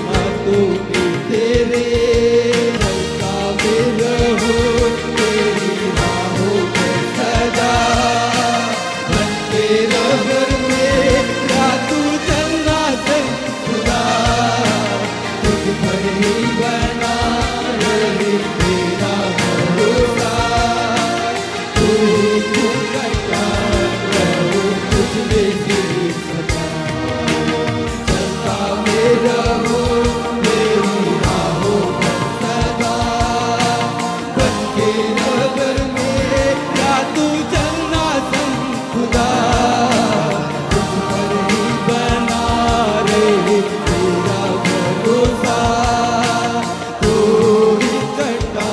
हाथों में तेरे, चलता में रहूं तेरी राहों में सदा, बनके रबर में या तू चलना संग खुदा, तुझ पर ही बना रहे तेरा भरोसा, तू ही करता रहूं तुझ में तेरी सदा, चलता में रहूं तेरी राहों में सदा, बनके रबर में या तू चलना संग खुदा, तुझ पर ही बना रहे तेरा भरोसा, तू ही करता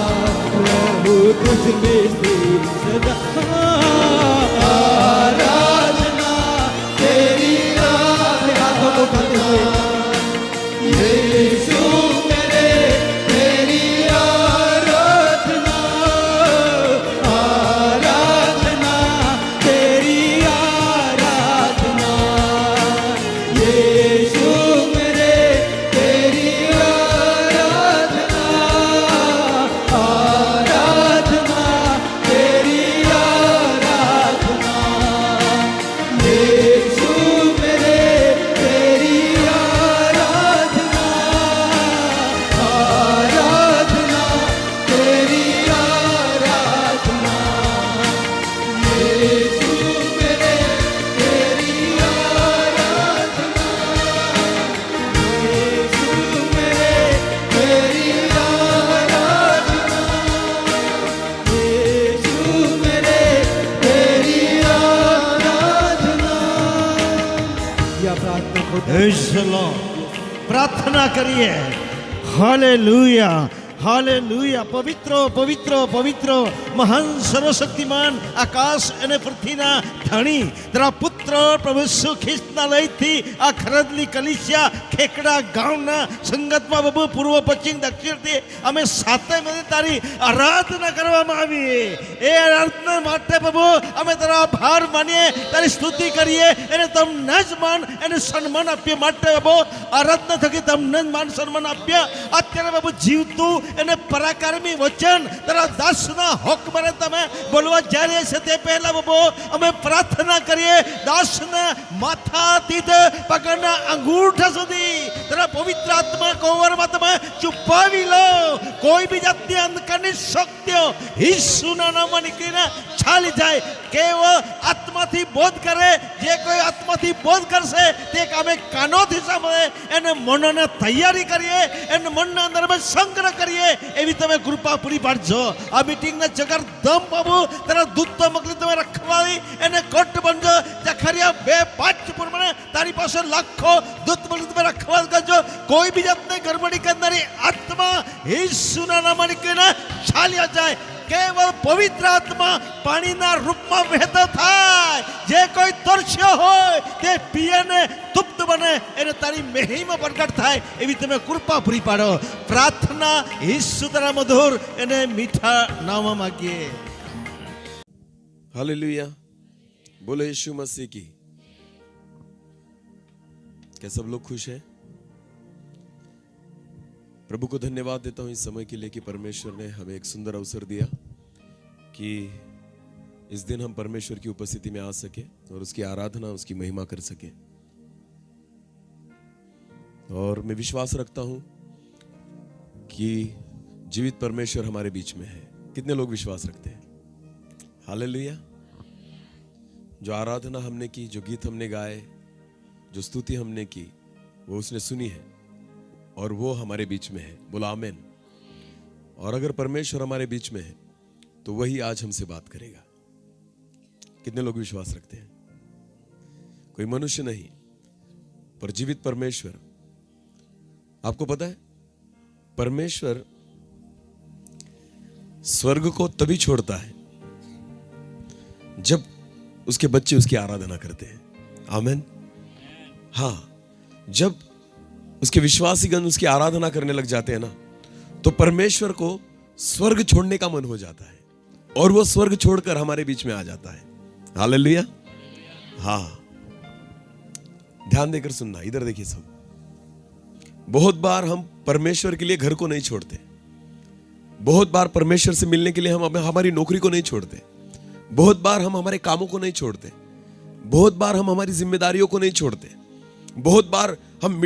रहूं तुझ में से सदा, आराधना तेरी हाथों को उठाते हुए यीशु मेरे तेरी आराधना, आराधना तेरी आराधना, यीशु मेरे तेरी आराधना, आराधना तेरी आराधना, यीशु मेरे तेरी आराधना, आराधना तेरी आराधना, यीशु मेरे तेरी आराधना, यीशु मेरे तेरी आराधना, यीशु मेरे तेरी आराधना। या प्रार्थना को Praise the Lord. प्रार्थना करिए. Hallelujah, hallelujah. પવિત્ર પવિત્ર પવિત્ર મહાન સર્વશક્તિમાન આકાશ અને પૃથ્વીના ધણી તારા પુત્ર પ્રભુ ઈસુ ખ્રિસ્તના લયથી આ ખરદલી કલીસિયા ખેકડા ગામના સંગતમાં પ્રભુ પૂર્વ પશ્ચિમ દક્ષિણથી અમે સાતે મળીને તારી આરાધના કરવામાં આવી. એ આરાધના માટે પ્રભુ અમે તારો આભાર માનીએ, તારી સ્તુતિ કરીએ અને તમને જ માન અને સન્માન આપીએ માટે પ્રભુ આરાધના થકી તમને જ માન સન્માન આપ્યા. અત્યારે પ્રભુ જીવતું અને પરાક્રમી વચન તારા દાસના હુકમને તમે બોલવા જઈ રહ્યા છે તે પહેલા પ્રભુ અમે પ્રાર્થના કરીએ દાસના માથાથી પગના અંગૂઠા સુધી તારા પવિત્ર આત્મા કવરમાં તમે છુપાવી લો. કોઈ બી જાતની અંધકારની શક્તિઓ ઈસુના નામમાં નીકળીને ચાલી જાય. કેવળ આત્માથી બોધ કરે, જે કોઈ આત્માથી બોધ કરશે તે અમે કાનોથી સાંભળે એને મનને તૈયારી કરીએ, એને મનના અંદર અમે સંગ્રહ કરીએ એવી તમે કૃપા પૂરી પાડજો. આ મીટિંગને જગરદમ બાબુ તારા દૂતો મોકલી તમે રખવાડી એને કોટ બનજો. જખરિયા 2:5 પ્રમાણે તારી પાસે લાખો દૂત મોકલી તમે રખવાડ કરજો. કોઈ બી જાતની ગરબડી કરનારી આત્મા ઈસુના નામમાં નીકળીને ચાલ્યા જાય. કેવળ પવિત્ર આત્મા પાણીના રૂપમાં વહેતો થાય. જે કોઈ તરસ્યો હોય તે પીએને તૃપ્ત બને, એને તારી મહિમા પ્રગટ થાય એવી તમે કૃપા પૂરી પાડો. પ્રાર્થના ઈસુ તારા મધુર અને મીઠા નામમાં માગીએ. हालेलुया. बोलो यीशु मसीह की. क्या सब लोग खुश हैं? प्रभु को धन्यवाद देता हूं इस समय के लिए कि परमेश्वर ने हमें एक सुंदर अवसर दिया कि इस दिन हम परमेश्वर की उपस्थिति में आ सके और उसकी आराधना, उसकी महिमा कर सके. और मैं विश्वास रखता हूं कि जीवित परमेश्वर हमारे बीच में है. कितने लोग विश्वास रखते हैं? हालेलुया. जो आराधना हमने की, जो गीत हमने गाए, जो स्तुति हमने की, वो उसने सुनी है और वो हमारे बीच में है. बोला आमीन. और अगर परमेश्वर हमारे बीच में है तो वही आज हमसे बात करेगा. कितने लोग विश्वास रखते हैं? कोई मनुष्य नहीं पर जीवित परमेश्वर. आपको पता है परमेश्वर स्वर्ग को तभी छोड़ता है जब उसके बच्चे उसकी आराधना करते हैं. आमीन. हाँ, जब उसके विश्वासीगण उसकी आराधना करने लग जाते हैं ना, तो परमेश्वर को स्वर्ग छोड़ने का मन हो जाता है और वो स्वर्ग छोड़कर हमारे बीच में आ जाता है. हालेलुया. हाँ, ध्यान देकर सुनना. इधर देखिए सब. बहुत बार हम परमेश्वर के लिए घर को नहीं छोड़ते, बहुत बार परमेश्वर से मिलने के लिए हम हमारी नौकरी को नहीं छोड़ते, बहुत बार हम हमारे कामों को नहीं छोड़ते, बहुत बार हम हमारी जिम्मेदारियों को नहीं छोड़ते, बहुत बार हम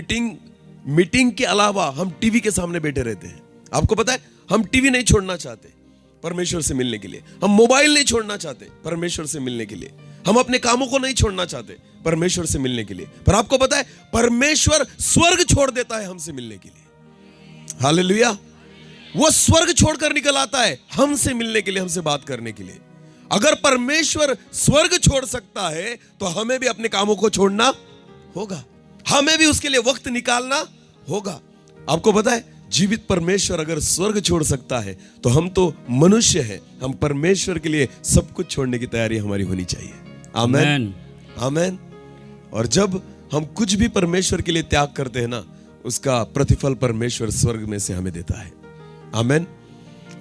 मीटिंग के अलावा हम टीवी के सामने बैठे रहते हैं। आपको पता है, हम टीवी नहीं छोड़ना चाहते परमेश्वर से मिलने के लिए, हम मोबाइल नहीं छोड़ना चाहते परमेश्वर से मिलने के लिए, हम अपने कामों को नहीं छोड़ना चाहते परमेश्वर से मिलने के लिए। पर आपको पता है, परमेश्वर स्वर्ग छोड़ देता है हमसे मिलने के लिए। हालेलुया। वो स्वर्ग छोड़कर निकल आता है हमसे मिलने के लिए, हमसे बात करने के लिए। अगर परमेश्वर स्वर्ग छोड़ सकता है तो हमें भी अपने कामों को छोड़ना होगा, हमें भी उसके लिए वक्त निकालना होगा। आपको पता है, जीवित परमेश्वर अगर स्वर्ग छोड़ सकता है तो हम तो मनुष्य हैं, हम परमेश्वर के लिए सब कुछ छोड़ने की तैयारी हमारी होनी चाहिए। आमेन, आमेन। और जब हम कुछ भी परमेश्वर के लिए त्याग करते हैं ना, उसका प्रतिफल परमेश्वर स्वर्ग में से हमें देता है। आमेन।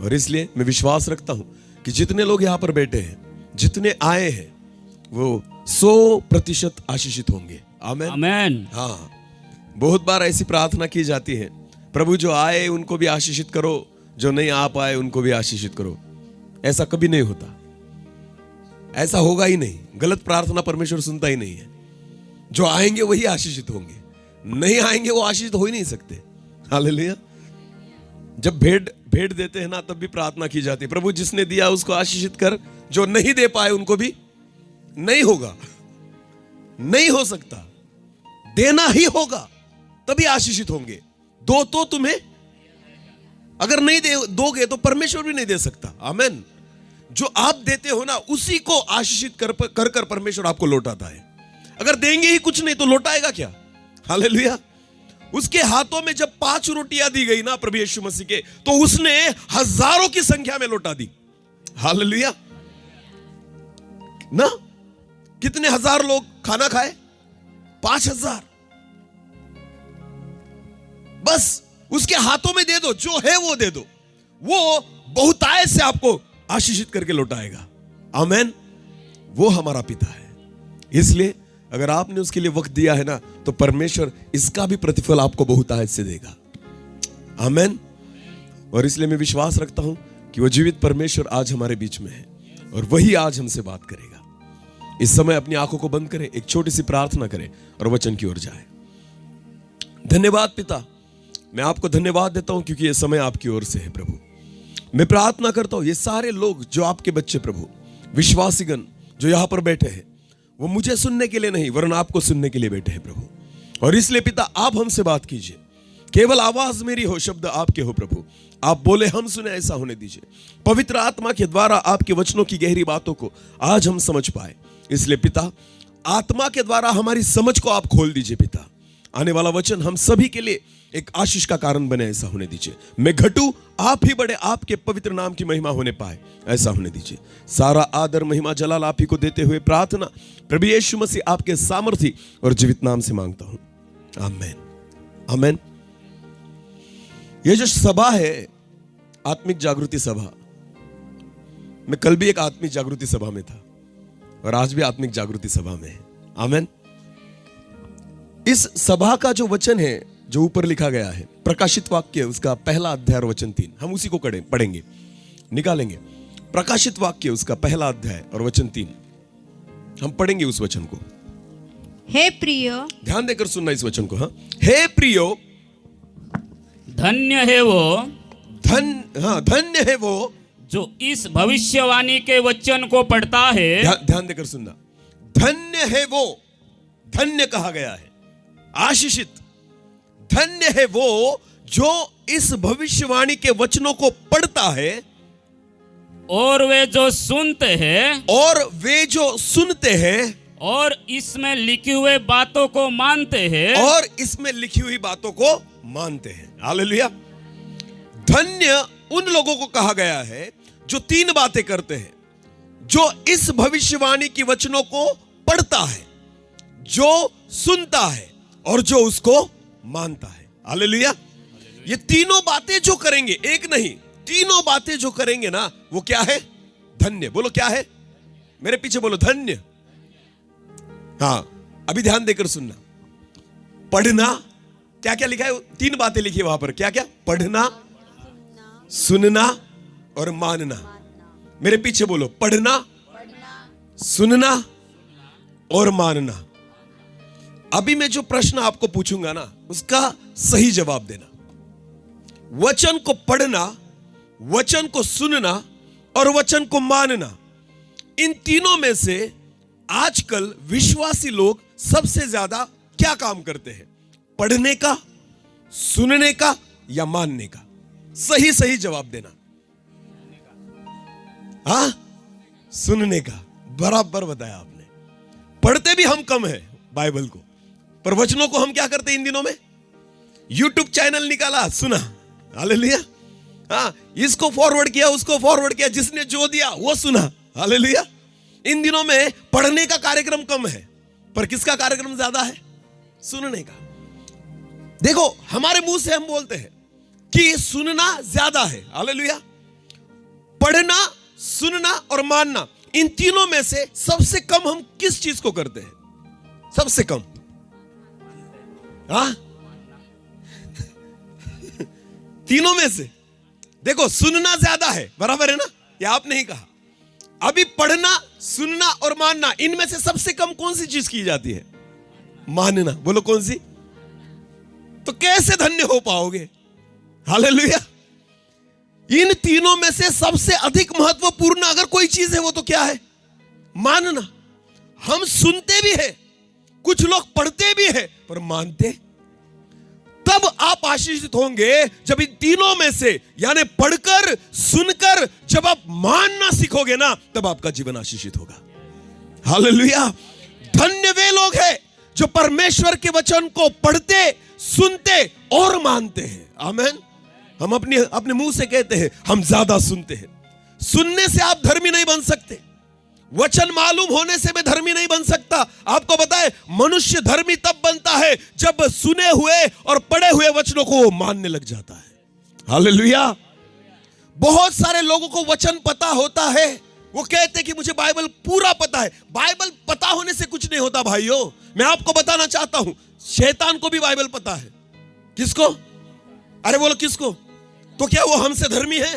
और इसलिए मैं विश्वास रखता हूं कि जितने लोग यहां पर बैठे हैं, जितने आए हैं, वो 100% आशीषित होंगे। आमेन, आमेन। हाँ, बहुत बार ऐसी प्रार्थना की जाती है, प्रभु जो आए उनको भी आशीषित करो, जो नहीं आ पाए उनको भी आशीषित करो। ऐसा कभी नहीं होता, ऐसा होगा ही नहीं। गलत प्रार्थना परमेश्वर सुनता ही नहीं है। जो आएंगे वही आशीषित होंगे, नहीं आएंगे वो आशीषित हो ही नहीं सकते। हालेलुया। जब भेंट देते हैं ना, तब भी प्रार्थना की जाती है, प्रभु जिसने दिया उसको आशीषित कर, जो नहीं दे पाए उनको भी। नहीं होगा, नहीं हो सकता, देना ही होगा तभी आशीषित होंगे। दो तो तुम्हें, अगर नहीं दोगे तो परमेश्वर भी नहीं दे सकता। आमेन। जो आप देते हो ना, उसी को आशीषित कर परमेश्वर आपको लौटाता है। अगर देंगे ही कुछ नहीं तो लौटाएगा क्या? हालेलुया। उसके हाथों में जब 5 रोटियां दी गई ना प्रभु यीशु मसीह के, तो उसने हजारों की संख्या में लौटा दी। हालेलुया ना। कितने हजार लोग खाना खाए? 5000। बस उसके हाथों में दे दो, जो है वो दे दो, वो बहुतायत से आपको आशीषित करके लौटाएगा। आमेन। वो हमारा पिता है। इसलिए अगर आपने उसके लिए वक्त दिया है ना, तो परमेश्वर इसका भी प्रतिफल आपको बहुतायत से देगा। आमेन। और इसलिए मैं विश्वास रखता हूं कि वो जीवित परमेश्वर आज हमारे बीच में है और वही आज हमसे बात करेगा। इस समय अपनी आंखों को बंद करें, एक छोटी सी प्रार्थना करें और वचन की ओर जाए। धन्यवाद पिता, मैं आपको धन्यवाद देता हूं क्योंकि यह समय आपकी ओर से है प्रभु। मैं प्रार्थना करता हूं ये सारे लोग जो आपके बच्चे प्रभु, विश्वासीगण जो यहां पर बैठे हैं, वो मुझे सुनने के लिए नहीं वरन आपको सुनने के लिए बैठे हैं प्रभु। और इसलिए पिता आप हमसे बात कीजिए, केवल आवाज मेरी हो, शब्द आपके हो प्रभु। आप बोले हम सुने, ऐसा होने दीजिए। पवित्र आत्मा के द्वारा आपके वचनों की गहरी बातों को आज हम समझ पाए। इसलिए पिता आत्मा के द्वारा हमारी समझ को आप खोल दीजिए पिता। आने वाला वचन हम सभी के लिए एक आशीष का कारण बने, ऐसा होने दीजिए। मैं घटूं, आप ही बड़े, आपके पवित्र नाम की महिमा होने पाए, ऐसा होने दीजिए। सारा आदर महिमा जलाल आप ही को देते हुए प्रार्थना प्रभु यीशु मसीह आपके सामर्थी और जीवित नाम से मांगता हूं। आमेन, आमेन। ये जो सभा है, आत्मिक जागृति सभा, मैं कल भी एक आत्मिक जागृति सभा में था और आज भी आत्मिक जागृति सभा में है। आमेन। इस सभा का जो वचन है, जो ऊपर लिखा गया है, प्रकाशित वाक्य उसका 1 अध्याय और वचन 3, हम उसी को पढ़ेंगे, निकालेंगे। प्रकाशित वाक्य उसका 1 अध्याय और वचन 3, हम पढ़ेंगे उस वचन को। हे प्रियो, ध्यान देकर सुनना इस वचन को। हाँ, हे प्रियो, धन्य है वो, धन्य है वो जो इस भविष्यवाणी के वचन को पढ़ता है। ध्यान देकर सुनना। धन्य है वो, धन्य कहा गया है, आशीषित। धन्य है वो जो इस भविष्यवाणी के वचनों को पढ़ता है और वे जो सुनते हैं, और वे जो सुनते हैं, और इसमें लिखी हुई बातों को मानते हैं, और इसमें लिखी हुई बातों को मानते हैं। हालेलुया। धन्य उन लोगों को कहा गया है जो 3 बातें करते हैं, जो इस भविष्यवाणी की वचनों को पढ़ता है, जो सुनता है और जो उसको मानता है। हालेलुया। ये तीनों बातें जो करेंगे, एक नहीं, तीनों बातें जो करेंगे ना, वो क्या है? धन्य। बोलो क्या है? मेरे पीछे बोलो, धन्य। हाँ, अभी ध्यान देकर सुनना। पढ़ना क्या क्या लिखा है? 3 बातें लिखी है वहां पर। क्या क्या? पढ़ना, सुनना और मानना। मेरे पीछे बोलो, पढ़ना, सुनना और मानना। अभी मैं जो प्रश्न आपको पूछूंगा ना, उसका सही जवाब देना। वचन को पढ़ना, वचन को सुनना और वचन को मानना, इन तीनों में से आजकल विश्वासी लोग सबसे ज्यादा क्या काम करते हैं? पढ़ने का, सुनने का या मानने का? सही सही जवाब देना। हाँ, सुनने का। बराबर बताया आपने। पढ़ते भी हम कम है बाइबल को, पर वचनों को हम क्या करते हैं इन दिनों में? यूट्यूब चैनल निकाला, सुना, हालेलुया। हाँ, इसको फॉरवर्ड किया, उसको फॉरवर्ड किया, जिसने जो दिया वो सुना, हालेलुया। इन दिनों में पढ़ने का कार्यक्रम कम है, पर किसका कार्यक्रम ज्यादा है? सुनने का। देखो, हमारे मुंह से हम बोलते हैं कि सुनना ज्यादा है, हालेलुया। पढ़ना, सुनना और मानना, इन तीनों में से सबसे कम हम किस चीज को करते हैं? सबसे कम? हाँ, तीनों में से देखो, सुनना ज्यादा है, बराबर है ना? ये आपने ही कहा। अभी पढ़ना, सुनना और मानना, इनमें से सबसे कम कौन सी चीज की जाती है? मानना। बोलो कौन सी? तो कैसे धन्य हो पाओगे? हालेलुया। इन तीनों में से सबसे अधिक महत्वपूर्ण अगर कोई चीज है वो तो क्या है? मानना। हम सुनते भी हैं, कुछ लोग पढ़ते भी हैं, पर मानते? तब आप आशीषित होंगे जब इन तीनों में से, यानी पढ़कर, सुनकर, जब आप मानना सीखोगे ना, तब आपका जीवन आशीषित होगा। हालेलुया। धन्य वे लोग हैं जो परमेश्वर के वचन को पढ़ते, सुनते और मानते हैं। आमीन। हम अपने मुंह से कहते हैं हम ज्यादा सुनते हैं। सुनने से आप धर्मी नहीं बन सकते। वचन मालूम होने से मैं धर्मी नहीं बन सकता। आपको बताए, मनुष्य धर्मी तब बनता है जब सुने हुए और पढ़े हुए वचनों को वो मानने लग जाता है। हालेलुया। बहुत सारे लोगों को वचन पता होता है, वो कहते हैं कि मुझे बाइबल पूरा पता है। बाइबल पता होने से कुछ नहीं होता भाइयों। मैं आपको बताना चाहता हूं, शैतान को भी बाइबल पता है। किसको? अरे बोलो किसको? तो क्या वो हमसे धर्मी है?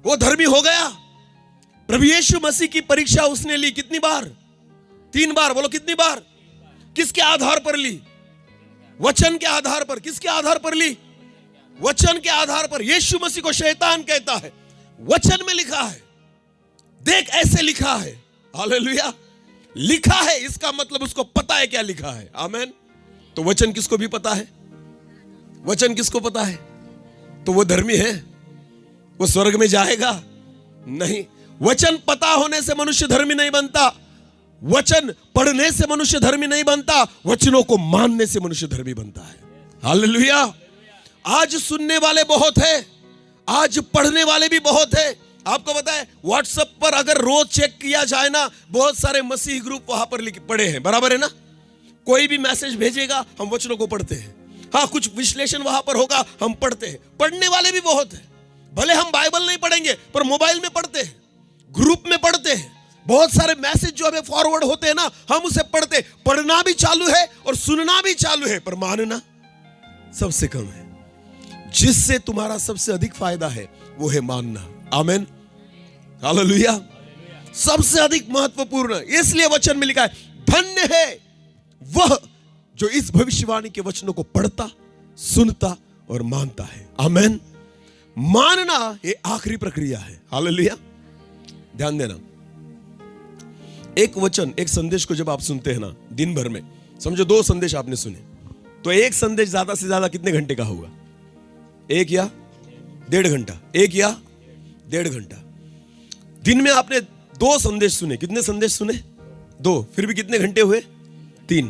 वो धर्मी हो गया? प्रभु यीशु मसीह की परीक्षा उसने ली कितनी बार? 3 बार। बोलो कितनी बार? किसके आधार पर ली? वचन के आधार पर। किसके आधार पर ली? वचन के आधार पर। यीशु मसीह को शैतान कहता है, वचन में लिखा है, देख ऐसे लिखा है। हालेलुया। लिखा है, इसका मतलब उसको पता है क्या लिखा है। आमीन। तो वचन किसको भी पता है? वचन किसको पता है? तो वो धर्मी है? वो स्वर्ग में जाएगा? नहीं। वचन पता होने से मनुष्य धर्मी नहीं बनता। वचन पढ़ने से मनुष्य धर्मी नहीं बनता। वचनों को मानने से मनुष्य धर्मी बनता है। हालेलुया। आज सुनने वाले बहुत है, आज पढ़ने वाले भी बहुत है। आपको पता है, व्हाट्सएप पर अगर रोज चेक किया जाए ना, बहुत सारे मसीह ग्रुप वहां पर पड़े हैं, बराबर है ना? कोई भी मैसेज भेजेगा, हम वचनों को पढ़ते हैं। हाँ, कुछ विश्लेषण वहां पर होगा, हम पढ़ते हैं। पढ़ने वाले भी बहुत हैं। भले हम बाइबल नहीं पढ़ेंगे, पर मोबाइल में पढ़ते हैं, ग्रुप में पढ़ते हैं। बहुत सारे मैसेज जो हमें फॉरवर्ड होते हैं ना, हम उसे पढ़ते। पढ़ना भी चालू है और सुनना भी चालू है, पर मानना सबसे कम है। जिससे तुम्हारा सबसे अधिक फायदा है वो है मानना। आमीन। हालेलुया। सबसे अधिक महत्वपूर्ण, इसलिए वचन में लिखा है, धन्य है वह जो इस भविष्यवाणी के वचनों को पढ़ता, सुनता और मानता है। आमीन। मानना ये आखिरी प्रक्रिया है। हालेलुया। ध्यान देना, एक वचन, एक संदेश को जब आप सुनते हैं ना दिन भर में, समझो 2 संदेश आपने सुने, तो एक संदेश ज्यादा से ज्यादा कितने घंटे का होगा? 1 या 1.5 घंटा। 1 या 1.5 घंटा। दिन में आपने 2 संदेश सुने। कितने संदेश सुने? 2। फिर भी कितने घंटे हुए? 3।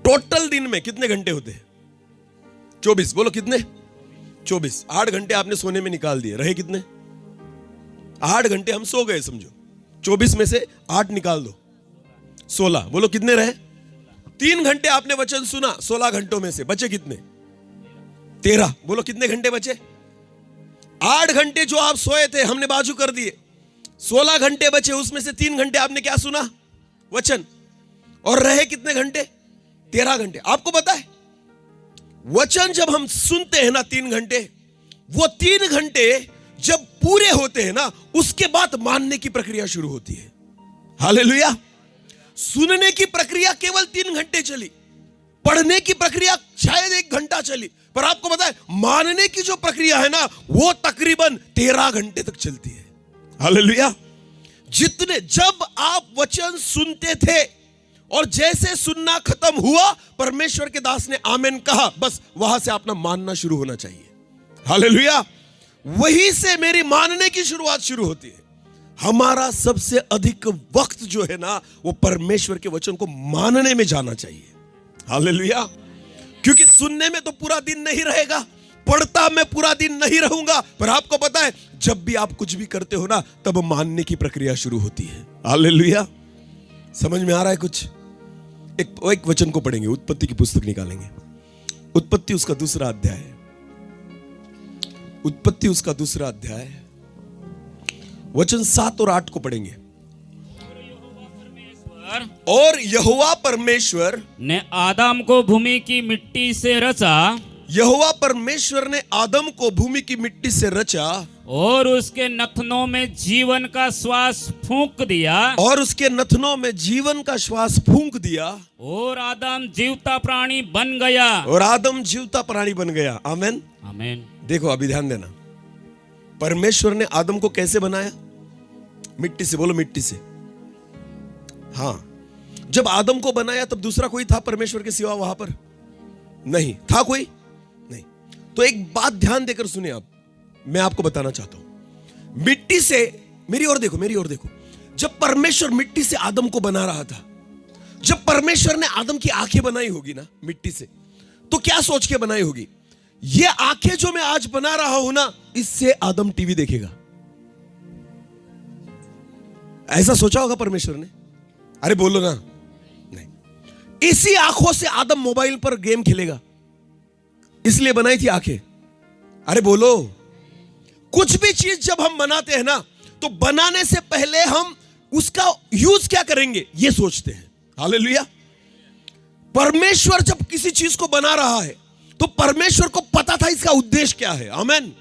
टोटल दिन में कितने घंटे होते हैं? 24। बोलो कितने? 24। 8 घंटे आपने सोने में निकाल दिए, रहे कितने? 8 घंटे हम सो गए समझो। 24 में से 8 निकाल दो, 16। बोलो कितने रहे? 3 घंटे आपने वचन सुना, 16 घंटों में से बचे कितने? 13। बोलो कितने घंटे बचे? 8 घंटे जो आप सोए थे हमने बाजू कर दिए, 16 घंटे बचे। उसमें से 3 घंटे आपने क्या सुना? वचन। और रहे कितने घंटे? 13 घंटे। आपको पता है वचन जब हम सुनते हैं ना 3 घंटे, वो 3 घंटे जब पूरे होते हैं ना, उसके बाद मानने की प्रक्रिया शुरू होती है। हालेलुया। सुनने की प्रक्रिया केवल 3 घंटे चली, पढ़ने की प्रक्रिया शायद 1 घंटा चली, पर आपको पता है मानने की जो प्रक्रिया है ना, वो तकरीबन 13 घंटे तक चलती है। हालेलुया। जब आप वचन सुनते थे और जैसे सुनना खत्म हुआ, परमेश्वर के दास ने आमेन कहा, बस वहां से अपना मानना शुरू होना चाहिए। हालेलुया। वहीं से मेरी मानने की शुरुआत शुरू होती है। हमारा सबसे अधिक वक्त जो है ना, वो परमेश्वर के वचन को मानने में जाना चाहिए। हालेलुया। क्योंकि सुनने में तो पूरा दिन नहीं रहेगा, पढ़ता मैं पूरा दिन नहीं रहूंगा, पर आपको पता है जब भी आप कुछ भी करते हो ना, तब मानने की प्रक्रिया शुरू होती है। हालेलुया। समझ में आ रहा है कुछ? एक वचन को पढ़ेंगे, उत्पत्ति की पुस्तक निकालेंगे, उत्पत्ति उसका 2 अध्याय, उत्पत्ति उसका 2 अध्याय, वचन 7 और 8 को पढ़ेंगे। और यहोवा परमेश्वर ने आदम को भूमि की मिट्टी से रचा, यहोवा परमेश्वर ने आदम को भूमि की मिट्टी से रचा और उसके नथनों में जीवन का श्वास फूंक दिया, और उसके नथनों में जीवन का श्वास फूंक दिया, और आदम जीवता प्राणी बन गया, और आदम जीवता प्राणी बन गया। आमेन। आमेन। देखो अभी ध्यान देना, परमेश्वर ने आदम को कैसे बनाया? मिट्टी से। बोलो मिट्टी से। हाँ, जब आदम को बनाया तब दूसरा कोई था परमेश्वर के सिवा वहां पर? नहीं था, कोई नहीं। तो एक बात ध्यान देकर सुने आप, मैं आपको बताना चाहता हूं। मिट्टी से, मेरी ओर देखो, मेरी ओर देखो। जब परमेश्वर मिट्टी से आदम को बना रहा था, जब परमेश्वर ने आदम की आंखें बनाई होगी ना मिट्टी से, तो क्या सोच के बनाई होगी? ये आंखें जो मैं आज बना रहा हूं ना, इससे आदम टीवी देखेगा। ऐसा सोचा होगा परमेश्वर ने? अरे बोलो ना। नहीं। इसी आंखों से आदम मोबाइल पर गेम खेलेगा, इसलिए बनाई थी आंखें। अरे बोलो। कुछ भी चीज जब हम बनाते हैं ना, तो बनाने से पहले हम उसका यूज क्या करेंगे ये सोचते हैं। हालेलुया। परमेश्वर जब किसी चीज को बना रहा है, तो परमेश्वर को पता था इसका उद्देश्य क्या है। आमेन।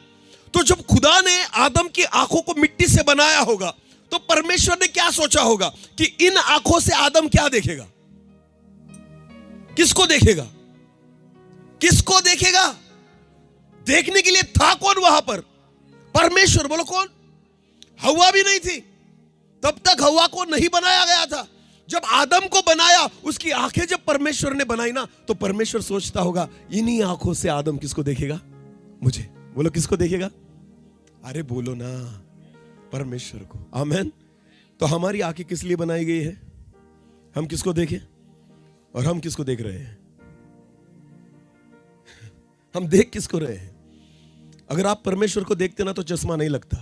तो जब खुदा ने आदम की आंखों को मिट्टी से बनाया होगा, तो परमेश्वर ने क्या सोचा होगा कि इन आंखों से आदम क्या देखेगा? किसको देखेगा? किसको देखेगा? देखने के लिए था कौन वहां पर? परमेश्वर। बोलो कौन? हव्वा भी नहीं थी, तब तक हव्वा को नहीं बनाया गया था। जब आदम को बनाया, उसकी आंखें जब परमेश्वर ने बनाई ना, तो परमेश्वर सोचता होगा इन्हीं आंखों से आदम किसको देखेगा? मुझे। बोलो किसको देखेगा? अरे बोलो ना, परमेश्वर को। आमेन। तो हमारी आंखें किस लिए बनाई गई है? हम किसको देखें? और हम किसको देख रहे हैं? हम देख किसको रहे हैं? अगर आप परमेश्वर को देखते ना, तो चश्मा नहीं लगता,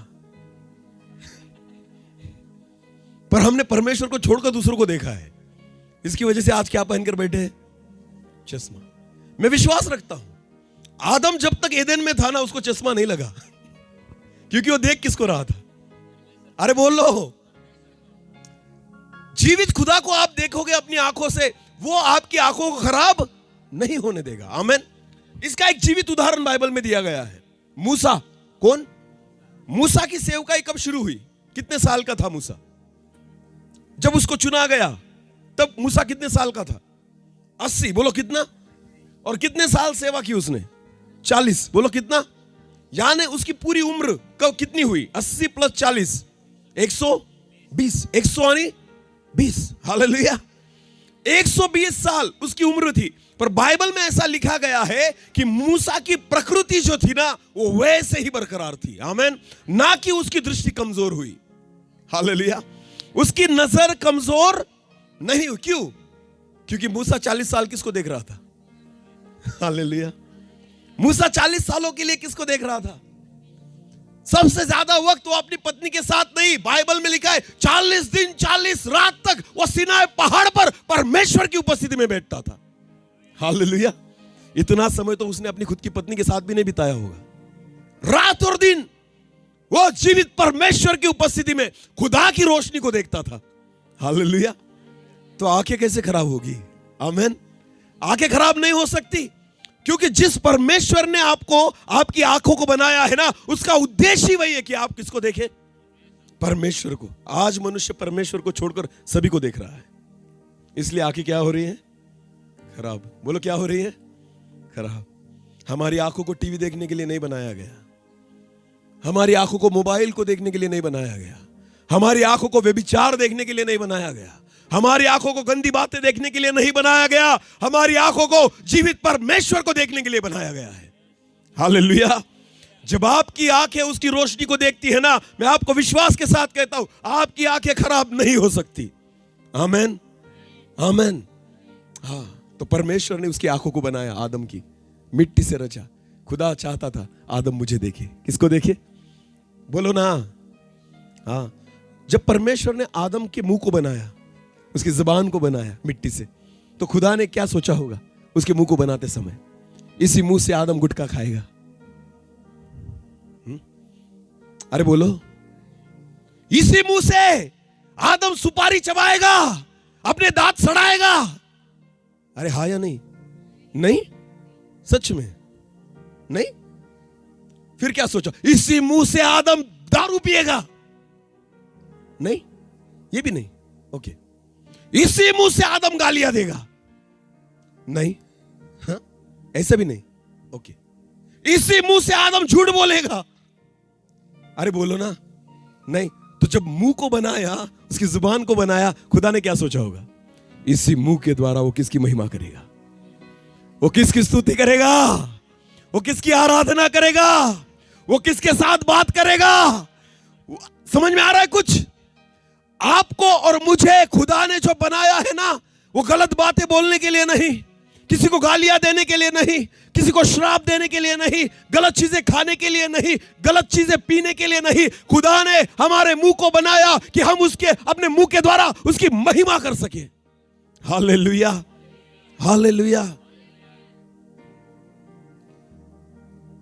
पर हमने परमेश्वर को छोड़कर दूसरों को देखा है। इसकी वजह से आज क्या पहनकर बैठे हैं? चश्मा। मैं विश्वास रखता हूं आदम जब तक एदेन में था ना, उसको चश्मा नहीं लगा, क्योंकि वो देख किसको रहा था? अरे बोल लो। जीवित खुदा को आप देखोगे अपनी आंखों से, वो आपकी आंखों को खराब नहीं होने देगा। आमेन। इसका एक जीवित उदाहरण बाइबल में दिया गया है। मूसा। कौन? मूसा की सेवकाई कब शुरू हुई? कितने साल का था मूसा जब उसको चुना गया? तब मूसा कितने साल का था? 80। बोलो कितना? और कितने साल सेवा की उसने? 40। बोलो कितना? यानी उसकी पूरी उम्र कब कितनी हुई? 80 + 40 120। 120। हालेलुया। 120 साल उसकी उम्र थी। पर बाइबल में ऐसा लिखा गया है कि मूसा की प्रकृति जो थी ना, वो वैसे ही बरकरार थी। आमेन। ना कि उसकी दृष्टि कमजोर हुई। हालेलुया। उसकी नजर कमजोर नहीं हुई। क्यों? क्योंकि मूसा 40 साल किसको देख रहा था? हालेलुया। मूसा 40 सालों के लिए किसको देख रहा था? सबसे ज्यादा वक्त वो अपनी पत्नी के साथ नहीं, बाइबल में लिखा है 40 दिन 40 रात तक वो सिनाई पहाड़ पर परमेश्वर की उपस्थिति में बैठता था। हालेलुया। इतना समय तो उसने अपनी खुद की पत्नी के साथ भी नहीं बिताया होगा। रात और दिन वो जीवित परमेश्वर की उपस्थिति में खुदा की रोशनी को देखता था। हालेलुया। तो आंखें कैसे खराब होगी? आमेन। आंखें खराब नहीं हो सकती। क्योंकि जिस परमेश्वर ने आपको, आपकी आंखों को बनाया है ना, उसका उद्देश्य ही वही है कि आप किसको देखें? परमेश्वर को। आज मनुष्य परमेश्वर को छोड़कर सभी को देख रहा है, इसलिए आंखें क्या हो रही हैं? खराब। बोलो क्या हो रही है? खराब। हमारी आंखों को टीवी देखने के लिए नहीं बनाया गया, हमारी आंखों को मोबाइल को देखने के लिए नहीं बनाया गया, हमारी आंखों को व्यभिचार देखने के लिए नहीं बनाया गया, हमारी आंखों को गंदी बातें देखने के लिए नहीं बनाया गया, हमारी आंखों को जीवित परमेश्वर को देखने के लिए बनाया गया है। हालेलुया। जब आपकी आंखें उसकी रोशनी को देखती है ना, मैं आपको विश्वास के साथ कहता हूं, आपकी आंखें खराब नहीं हो सकती। आमेन, आमेन। हाँ, तो परमेश्वर ने उसकी आंखों को बनाया, आदम की मिट्टी से रचा। खुदा चाहता था आदम मुझे देखे। किसको देखे? बोलो ना। हाँ, जब परमेश्वर ने आदम के मुंह को बनाया, उसकी जुबान को बनाया मिट्टी से, तो खुदा ने क्या सोचा होगा उसके मुंह को बनाते समय? इसी मुंह से आदम गुटखा खाएगा। अरे बोलो, इसी मुंह से आदम सुपारी चबाएगा, अपने दांत सड़ाएगा। अरे हाँ या नहीं? नहीं? सच में नहीं? फिर क्या सोचा? इसी मुंह से आदम दारू पिएगा। नहीं, ये भी नहीं। ओके। इसी मुंह से आदम गालियां देगा। नहीं, हाँ, ऐसा भी नहीं। ओके। इसी मुंह से आदम झूठ बोलेगा। अरे बोलो ना। नहीं। तो जब मुंह को बनाया, उसकी जुबान को बनाया, खुदा ने क्या सोचा होगा? इसी मुंह के द्वारा वो किसकी महिमा करेगा? वो किसकी स्तुति करेगा? वो किसकी आराधना करेगा? वो किसके साथ बात करेगा? समझ में आ रहा है कुछ? आपको और मुझे खुदा ने जो बनाया है ना, वो गलत बातें बोलने के लिए नहीं, किसी को गालियां देने के लिए नहीं, किसी को श्राप देने के लिए नहीं, गलत चीजें खाने के लिए नहीं, गलत चीजें पीने के लिए नहीं। खुदा ने हमारे मुंह को बनाया कि हम उसके, अपने मुंह के द्वारा उसकी महिमा कर सके। Hallelujah, hallelujah.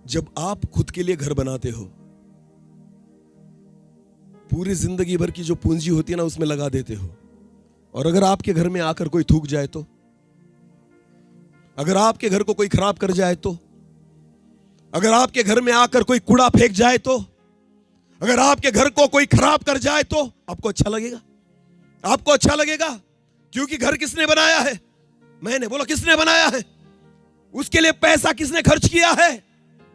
जब आप खुद के लिए घर बनाते हो, पूरी जिंदगी भर की जो पूंजी होती है ना, उसमें लगा देते हो, और अगर आपके घर में आकर कोई थूक जाए तो, अगर आपके घर को कोई खराब कर जाए तो, अगर आपके घर में आकर कोई कूड़ा फेंक जाए तो, अगर आपके घर को कोई खराब कर जाए तो आपको अच्छा लगेगा? आपको अच्छा लगेगा? क्योंकि घर किसने बनाया है? मैंने। बोलो किसने बनाया है? उसके लिए पैसा किसने खर्च किया है?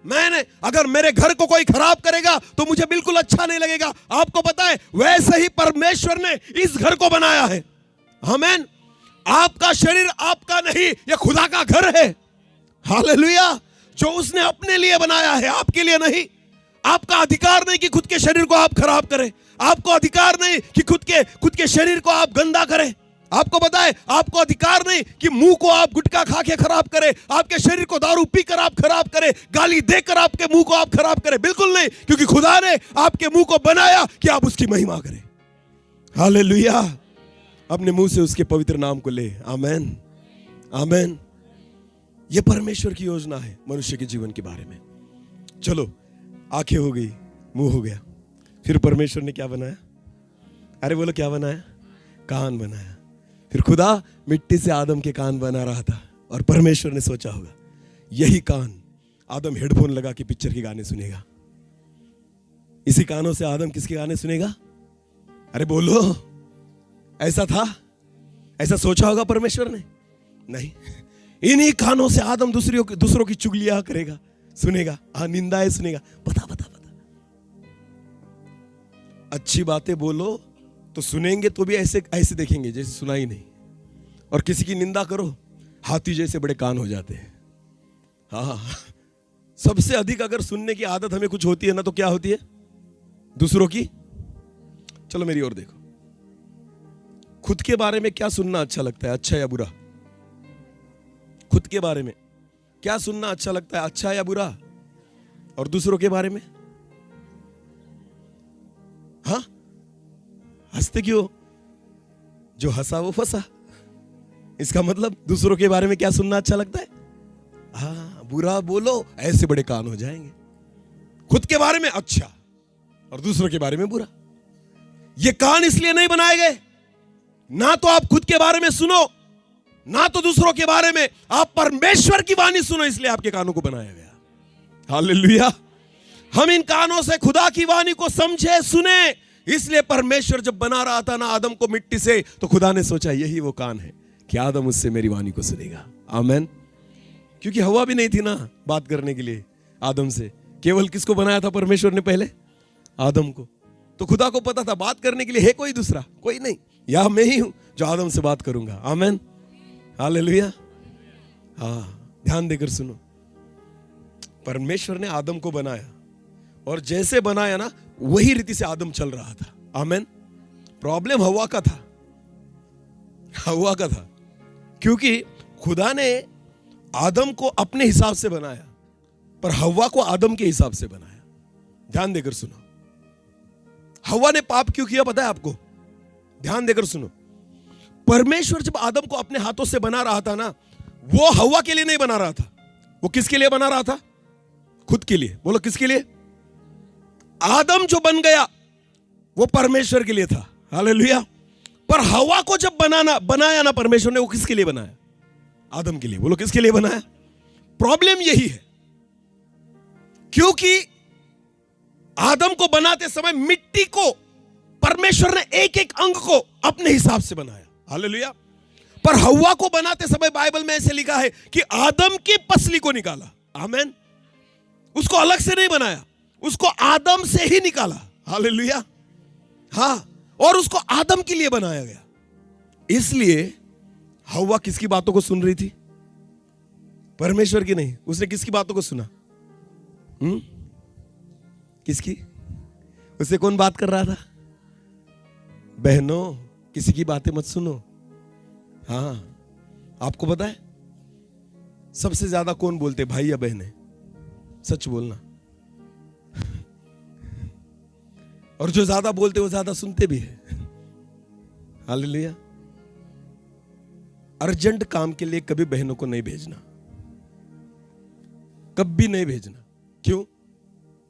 मैंने। अगर मेरे घर को कोई खराब करेगा तो मुझे बिल्कुल अच्छा नहीं लगेगा। आपको पता है, वैसे ही परमेश्वर ने इस घर को बनाया है। आमीन। आपका शरीर आपका नहीं, यह खुदा का घर है। हालेलुया। जो उसने अपने लिए बनाया है, आपके लिए नहीं। आपका अधिकार नहीं कि खुद के शरीर को आप खराब करें। आपको अधिकार नहीं कि खुद के शरीर को आप गंदा करें। आपको पता है, आपको अधिकार नहीं कि मुंह को आप गुटखा खा के खराब करें, आपके शरीर को दारू पीकर आप खराब करें, गाली देकर आपके मुंह को आप खराब करें। बिल्कुल नहीं, क्योंकि खुदा ने आपके मुंह को बनाया कि आप उसकी महिमा करें। हालेलुया। अपने मुंह से उसके पवित्र नाम को ले। आमेन, आमेन। यह परमेश्वर की योजना है मनुष्य के जीवन के बारे में। चलो, आंखें हो गई, मुंह हो गया, फिर परमेश्वर ने क्या बनाया? अरे बोलो क्या बनाया? कान बनाया। फिर खुदा मिट्टी से आदम के कान बना रहा था, और परमेश्वर ने सोचा होगा यही कान आदम हेडफोन लगा के पिक्चर के गाने सुनेगा। इसी कानों से आदम किसके गाने सुनेगा? अरे बोलो, ऐसा था? ऐसा सोचा होगा परमेश्वर ने? नहीं। इन्हीं कानों से आदम दूसरों की चुगलियां करेगा, सुनेगा, निंदाएं सुनेगा। पता। अच्छी बातें बोलो तो सुनेंगे तो भी ऐसे देखेंगे जैसे सुना ही नहीं, और किसी की निंदा करो, हाथी जैसे बड़े कान हो जाते हैं। हाँ, सबसे अधिक अगर सुनने की आदत हमें कुछ होती है ना, तो क्या होती है? दूसरों की। चलो मेरी ओर देखो। खुद के बारे में क्या सुनना अच्छा लगता है, अच्छा या बुरा? खुद के बारे में क्या सुनना अच्छा लगता है, अच्छा या बुरा? और दूसरों के बारे में? हाँ, हंसते क्यों? जो हंसा वो फंसा। इसका मतलब दूसरों के बारे में क्या सुनना अच्छा लगता है? हाँ, बुरा बोलो, ऐसे बड़े कान हो जाएंगे। खुद के बारे में अच्छा और दूसरों के बारे में बुरा। ये कान इसलिए नहीं बनाए गए, ना तो आप खुद के बारे में सुनो, ना तो दूसरों के बारे में, आप परमेश्वर की वाणी सुनो, इसलिए आपके कानों को बनाया गया। हालेलुया। हम इन कानों से खुदा की वाणी को समझे, सुने, इसलिए परमेश्वर जब बना रहा था ना आदम को मिट्टी से, तो खुदा ने सोचा यही वो कान है कि आदम उससे मेरी वाणी को सुनेगा। आमेन। क्योंकि हवा भी नहीं थी ना बात करने के लिए आदम से, केवल किसको बनाया था परमेश्वर ने पहले? आदम को। तो खुदा को पता था बात करने के लिए है कोई दूसरा, कोई नहीं, या मैं ही हूं जो आदम से बात करूंगा। आमेन। हालेलुया। हाँ, ध्यान देकर सुनो, परमेश्वर ने आदम को बनाया और जैसे बनाया ना वही रीति से आदम चल रहा था। आमेन। प्रॉब्लम हवा का था, हवा का था, क्योंकि खुदा ने आदम को अपने हिसाब से बनाया पर हवा को आदम के हिसाब से बनाया। ध्यान देकर सुनो, हवा ने पाप क्यों किया पता है आपको? ध्यान देकर सुनो, परमेश्वर जब आदम को अपने हाथों से बना रहा था ना, वो हवा के लिए नहीं बना रहा था। वो किसके लिए बना रहा था? खुद के लिए। बोलो किसके लिए? आदम जो बन गया वो परमेश्वर के लिए था। हालेलुया। पर हवा को जब बनाया ना परमेश्वर ने, वो किसके लिए बनाया? आदम के लिए। बोलो किसके लिए बनाया? प्रॉब्लम यही है, क्योंकि आदम को बनाते समय मिट्टी को परमेश्वर ने एक एक अंग को अपने हिसाब से बनाया। हालेलुया। पर हवा को बनाते समय बाइबल में ऐसे लिखा है कि आदम की पसली को निकाला। आमेन। उसको अलग से नहीं बनाया, उसको आदम से ही निकाला। हालेलुया। हाँ, और उसको आदम के लिए बनाया गया। इसलिए हवा किसकी बातों को सुन रही थी? परमेश्वर की नहीं। उसने किसकी बातों को सुना? किसकी? उससे कौन बात कर रहा था? बहनों, किसी की बातें मत सुनो। हाँ, आपको पता है सबसे ज्यादा कौन बोलते, भाई या बहनें? सच बोलना। और जो ज्यादा बोलते वो ज्यादा सुनते भी है। हालेलुया। अर्जेंट काम के लिए कभी बहनों को नहीं भेजना, कभी नहीं भेजना। क्यों?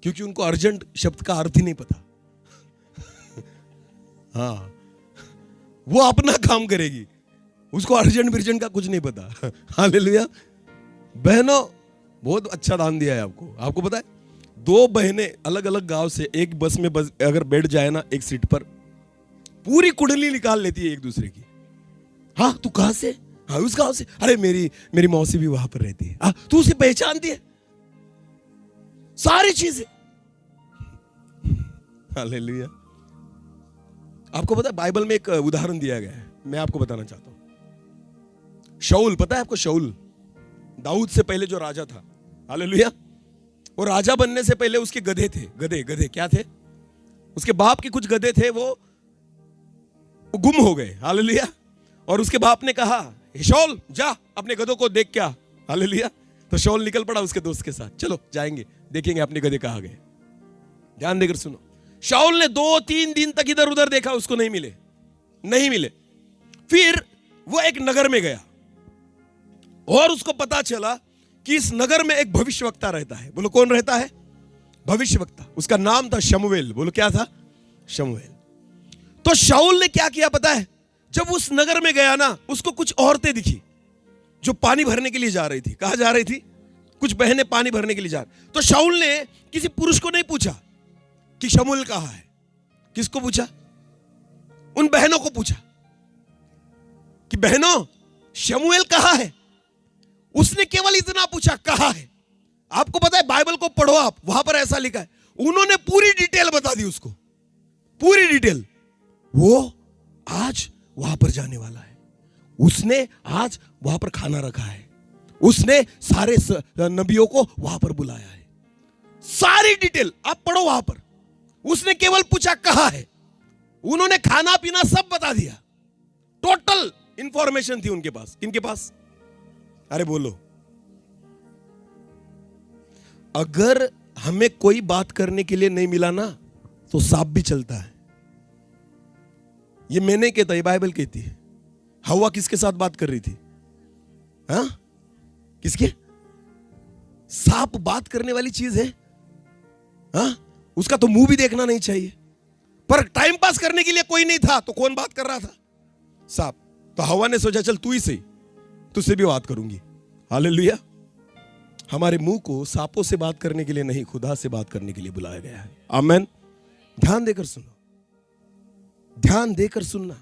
क्योंकि उनको अर्जेंट शब्द का अर्थ ही नहीं पता। हाँ, वो अपना काम करेगी, उसको अर्जेंट बिर्जेंट का कुछ नहीं पता। हालेलुया। बहनों, बहुत अच्छा दान दिया है आपको। आपको पता है, दो बहनें अलग अलग गांव से एक बस में अगर बैठ जाए ना एक सीट पर, पूरी कुंडली निकाल लेती है एक दूसरे की। हाँ, तू कहां से? हाँ, उस गांव से। अरे मेरी मौसी भी वहां पर रहती है। हाँ, तू उसे पहचानती है? सारी चीजें। हालेलुया। आपको पता है बाइबल में एक उदाहरण दिया गया है, मैं आपको बताना चाहता हूं। शाऊल, पता है आपको? शाऊल दाऊद से पहले जो राजा था। हालेलुया। वो राजा बनने से पहले उसके गधे थे। गधे क्या थे? उसके बाप के कुछ गधे थे, वो गुम हो गए। हालेलुया। और उसके बाप ने कहा, शाऊल जा अपने गधों को देख क्या। हालेलुया। तो शाऊल निकल पड़ा उसके दोस्त के साथ, चलो जाएंगे देखेंगे अपने गधे कहां गए। ध्यान देकर सुनो, शाऊल ने 2-3 दिन तक इधर उधर देखा, उसको नहीं मिले। फिर वो एक नगर में गया और उसको पता चला कि इस नगर में एक भविष्यवक्ता रहता है। बोलो कौन रहता है? भविष्यवक्ता। उसका नाम था शमूएल। बोलो क्या था? शमूएल। तो शाऊल ने क्या किया पता है? जब उस नगर में गया ना, उसको कुछ औरतें दिखी जो पानी भरने के लिए जा रही थी। कहां जा रही थी? कुछ बहनें पानी भरने के लिए जा रही। तो शाऊल ने किसी पुरुष को नहीं पूछा कि शमूएल कहां है। किसको पूछा? उन बहनों को पूछा कि बहनों शमूएल कहां है। उसने केवल इतना पूछा, कहां है। आपको पता है, बाइबल को पढ़ो आप, वहां पर ऐसा लिखा है, उन्होंने पूरी डिटेल बता दी उसको, पूरी डिटेल। वो आज वहां पर जाने वाला है, उसने आज वहां पर खाना रखा है, उसने सारे नबियों को वहां पर बुलाया है। सारी डिटेल आप पढ़ो वहां पर। उसने केवल पूछा कहां है, उन्होंने खाना पीना सब बता दिया। टोटल इंफॉर्मेशन थी उनके पास। किनके पास? अरे बोलो। अगर हमें कोई बात करने के लिए नहीं मिला ना, तो सांप भी चलता है। ये मैं नहीं कहता, ये बाइबल कहती है। हवा किसके साथ बात कर रही थी? हाँ, किसके? सांप बात करने वाली चीज है। हाँ, उसका तो मुंह भी देखना नहीं चाहिए। पर टाइम पास करने के लिए कोई नहीं था, तो कौन बात कर रहा था? सांप। तो हवा ने सोचा चल तू ही सही, तुझसे भी बात करूंगी। हालेलुया। हमारे मुंह को सांपों से बात करने के लिए नहीं, खुदा से बात करने के लिए बुलाया गया है। आमेन। ध्यान देकर सुनो, ध्यान देकर सुनना।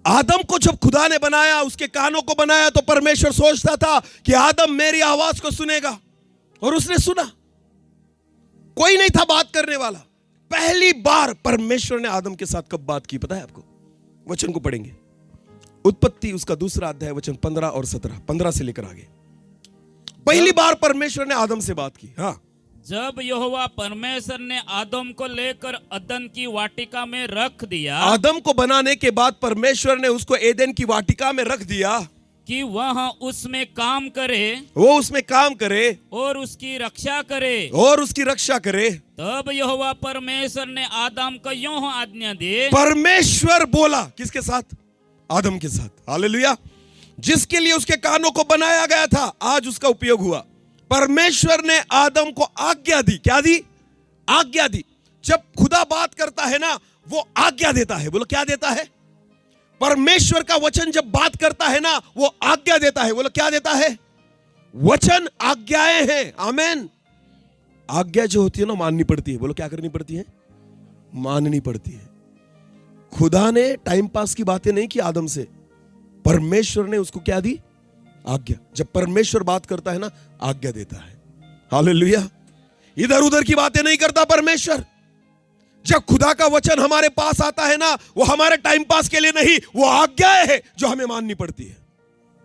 आदम को जब खुदा ने बनाया, उसके कानों को बनाया, तो परमेश्वर सोचता था कि आदम मेरी आवाज को सुनेगा, और उसने सुना। कोई नहीं था बात करने वाला। पहली बार परमेश्वर ने आदम के साथ कब बात की पता है आपको? वचन को पढ़ेंगे, उत्पत्ति उसका 2 अध्याय वचन 15 और 17, 15 से लेकर आगे। पहली बार परमेश्वर ने आदम से बात की। हाँ, जब यहोवा परमेश्वर ने आदम को लेकर अदन की वाटिका में रख दिया, आदम को बनाने के बाद परमेश्वर ने उसको एदेन की वाटिका में रख दिया कि वह उसमें काम करे, वो उसमें काम करे और उसकी रक्षा करे, और उसकी रक्षा करे। तब यहोवा परमेश्वर ने आदम को यूं आज्ञा दी। परमेश्वर बोला किसके साथ? आदम के साथ। हालेलुया। जिसके लिए उसके कानों को बनाया गया था, आज उसका उपयोग हुआ। परमेश्वर ने आदम को आज्ञा दी। क्या दी? आज्ञा दी। जब खुदा बात करता है ना, वो आज्ञा देता है। बोलो क्या देता है? परमेश्वर का वचन जब बात करता है ना, वो आज्ञा देता है। बोलो क्या देता है? वचन आज्ञाएं हैं। आमेन। आज्ञा जो होती है ना, माननी पड़ती है। बोलो क्या करनी पड़ती है? माननी पड़ती है। खुदा ने टाइम पास की बातें नहीं की आदम से, परमेश्वर ने उसको क्या दी? आज्ञा। जब परमेश्वर बात करता है ना, आज्ञा देता है। हालेलुया। इधर उधर की बातें नहीं करता परमेश्वर। जब खुदा का वचन हमारे पास आता है ना, वो हमारे टाइम पास के लिए नहीं, वो आज्ञाएं है जो हमें माननी पड़ती है।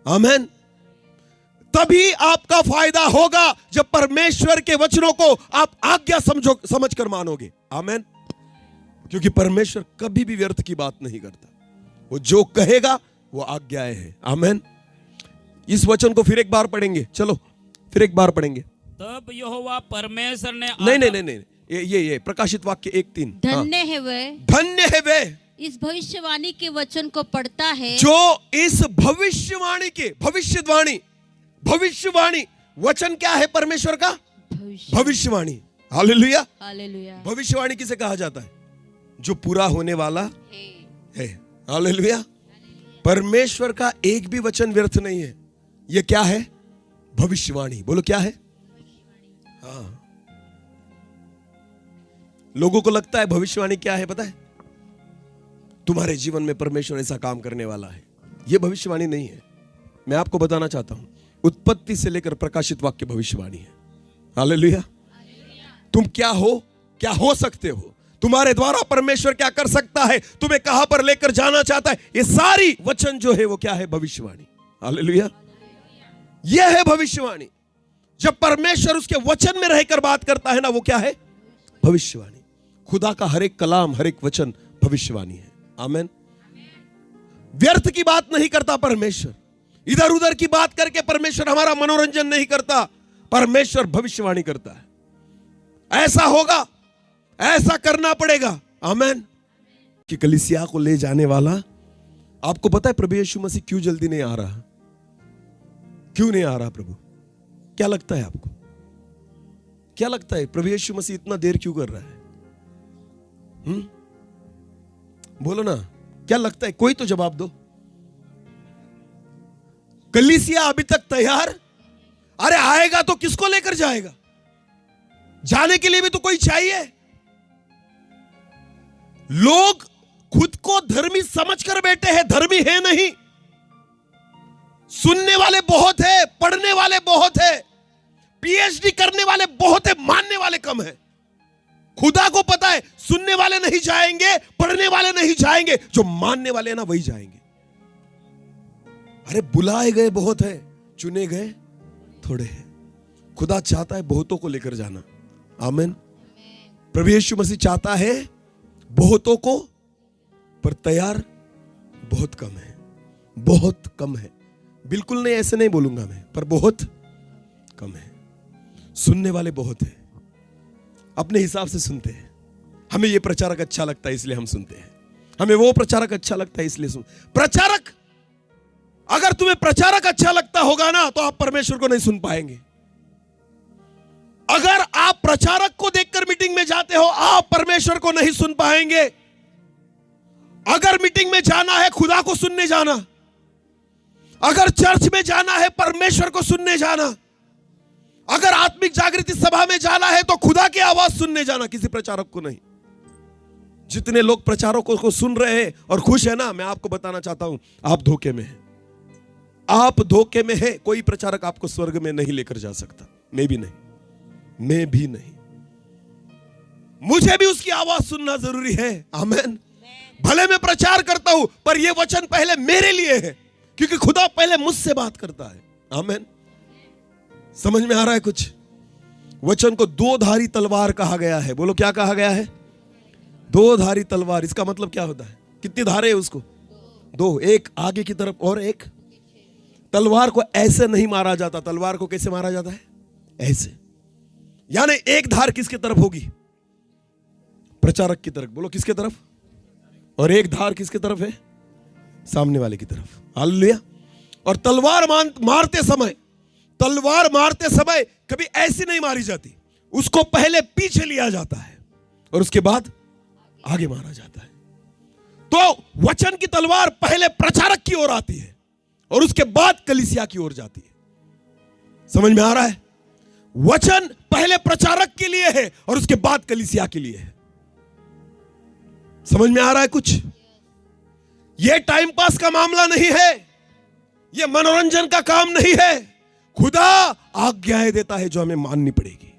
आमेन। तभी आपका फायदा होगा जब परमेश्वर के वचनों को आप आज्ञा समझकर मानोगे। आमेन। क्योंकि परमेश्वर कभी भी व्यर्थ की बात नहीं करता। वो जो कहेगा वो आज्ञाएं हैं। आमेन। इस वचन को फिर एक बार पढ़ेंगे। चलो फिर एक बार पढ़ेंगे। तब यहोवा परमेश्वर ने नहीं, ये प्रकाशित वाक्य 1:3। धन्य है वह, धन्य है वे इस भविष्यवाणी के वचन को पढ़ता है, जो इस भविष्यवाणी के, भविष्यवाणी वचन क्या है परमेश्वर का? भविष्यवाणी। हालेलुया। हालेलुया। भविष्यवाणी किसे कहा जाता है? जो पूरा होने वाला है। हालेलुया। परमेश्वर का एक भी वचन व्यर्थ नहीं है। ये क्या है? भविष्यवाणी। बोलो क्या है? हाँ। लोगों को लगता है भविष्यवाणी क्या है पता है? तुम्हारे जीवन में परमेश्वर ऐसा काम करने वाला है। यह भविष्यवाणी नहीं है। मैं आपको बताना चाहता हूं, उत्पत्ति से लेकर प्रकाशित वाक्य भविष्यवाणी है। हालेलुया। तुम क्या हो सकते हो, तुम्हारे द्वारा परमेश्वर क्या कर सकता है, तुम्हें कहां पर लेकर जाना चाहता है, ये सारी वचन जो है वो क्या है? भविष्यवाणी। हालेलुया। यह है भविष्यवाणी। जब परमेश्वर उसके वचन में रहकर बात करता है ना, वो क्या है? भविष्यवाणी। खुदा का हर एक कलाम, हर एक वचन भविष्यवाणी है। आमेन। व्यर्थ की बात नहीं करता परमेश्वर। इधर उधर की बात करके परमेश्वर हमारा मनोरंजन नहीं करता। परमेश्वर भविष्यवाणी करता है। ऐसा होगा, ऐसा करना पड़ेगा। आमेन। कि कलीसिया को ले जाने वाला, आपको पता है प्रभु यीशु मसीह क्यों जल्दी नहीं आ रहा? क्यों नहीं आ रहा प्रभु? क्या लगता है आपको? क्या लगता है प्रभु यीशु मसीह इतना देर क्यों कर रहा है? बोलो ना, क्या लगता है? कोई तो जवाब दो। कलीसिया अभी तक तैयार? अरे आएगा तो किसको लेकर जाएगा? जाने के लिए भी तो कोई चाहिए। लोग खुद को धर्मी समझकर बैठे हैं, धर्मी है नहीं। सुनने वाले बहुत है, पढ़ने वाले बहुत है, पीएचडी करने वाले बहुत है, मानने वाले कम है। खुदा को पता है सुनने वाले नहीं जाएंगे, पढ़ने वाले नहीं जाएंगे, जो मानने वाले हैं ना वही जाएंगे। अरे बुलाए गए बहुत है, चुने गए थोड़े हैं। खुदा चाहता है बहुतों को लेकर जाना। आमीन। प्रभु यीशु मसीह चाहता है बहुतों को, पर तैयार बहुत कम है। बहुत कम है। बिल्कुल नहीं, ऐसे नहीं बोलूंगा मैं, पर बहुत कम है। सुनने वाले बहुत है, अपने हिसाब से सुनते हैं। हमें ये प्रचारक अच्छा लगता है इसलिए हम सुनते हैं, हमें वो प्रचारक अच्छा लगता है इसलिए सुन। प्रचारक, अगर तुम्हें प्रचारक अच्छा लगता होगा ना, तो आप परमेश्वर को नहीं सुन पाएंगे। अगर आप प्रचारक को देखकर मीटिंग में जाते हो, आप परमेश्वर को नहीं सुन पाएंगे। अगर मीटिंग में जाना है खुदा को सुनने जाना, अगर चर्च में जाना है परमेश्वर को सुनने जाना, अगर आत्मिक जागृति सभा में जाना है तो खुदा की आवाज सुनने जाना, किसी प्रचारक को नहीं। जितने लोग प्रचारकों को सुन रहे हैं और खुश है ना, मैं आपको बताना चाहता हूं, आप धोखे में हैं। आप धोखे में हैं। कोई प्रचारक आपको स्वर्ग में नहीं लेकर जा सकता। मैं भी नहीं। मुझे भी उसकी आवाज सुनना जरूरी है। आमीन। भले मैं प्रचार करता हूं, पर यह वचन पहले मेरे लिए है, क्योंकि खुदा पहले मुझसे बात करता है। आमीन। समझ में आ रहा है कुछ? वचन को दो धारी तलवार कहा गया है। बोलो क्या कहा गया है? दो धारी तलवार। इसका मतलब क्या होता है? कितनी धारे है उसको? दो, एक आगे की तरफ और एक। तलवार को ऐसे नहीं मारा जाता। तलवार को कैसे मारा जाता है? ऐसे। यानी एक धार किसकी तरफ होगी? प्रचारक की तरफ। बोलो किसके तरफ? और एक धार किसकी तरफ है? सामने वाले की तरफ। हालेलुया। और तलवार मारते समय कभी ऐसी नहीं मारी जाती, उसको पहले पीछे लिया जाता है और उसके बाद आगे मारा जाता है। तो वचन की तलवार पहले प्रचारक की ओर आती है और उसके बाद कलीसिया की ओर जाती है। समझ में आ रहा है? वचन पहले प्रचारक के लिए है और उसके बाद कलीसिया के लिए है। समझ में आ रहा है कुछ? यह टाइम पास का मामला नहीं है, यह मनोरंजन का काम नहीं है। खुदा आज्ञाएं देता है जो हमें माननी पड़ेगी।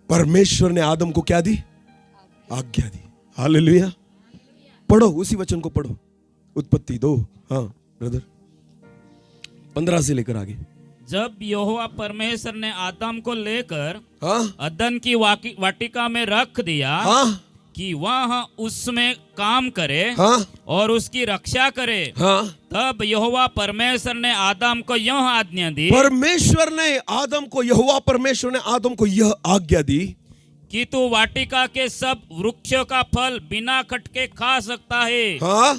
परमेश्वर ने आदम को क्या दी? आज्ञा दी। हालेलुया। पढ़ो, उसी वचन को पढ़ो। उत्पत्ति 2, हाँ ब्रदर, 15 से लेकर आगे। जब यहोवा परमेश्वर ने आदम को लेकर हाँ अदन की वाटिका में रख दिया, हाँ कि वह उसमें काम करे हाँ और उसकी रक्षा करे, हाँ। तब यहोवा परमेश्वर ने आदम को यह आज्ञा दी यहोवा परमेश्वर ने आदम को यह आज्ञा दी कि तू वाटिका के सब वृक्षों का फल बिना खटके खा सकता है, हाँ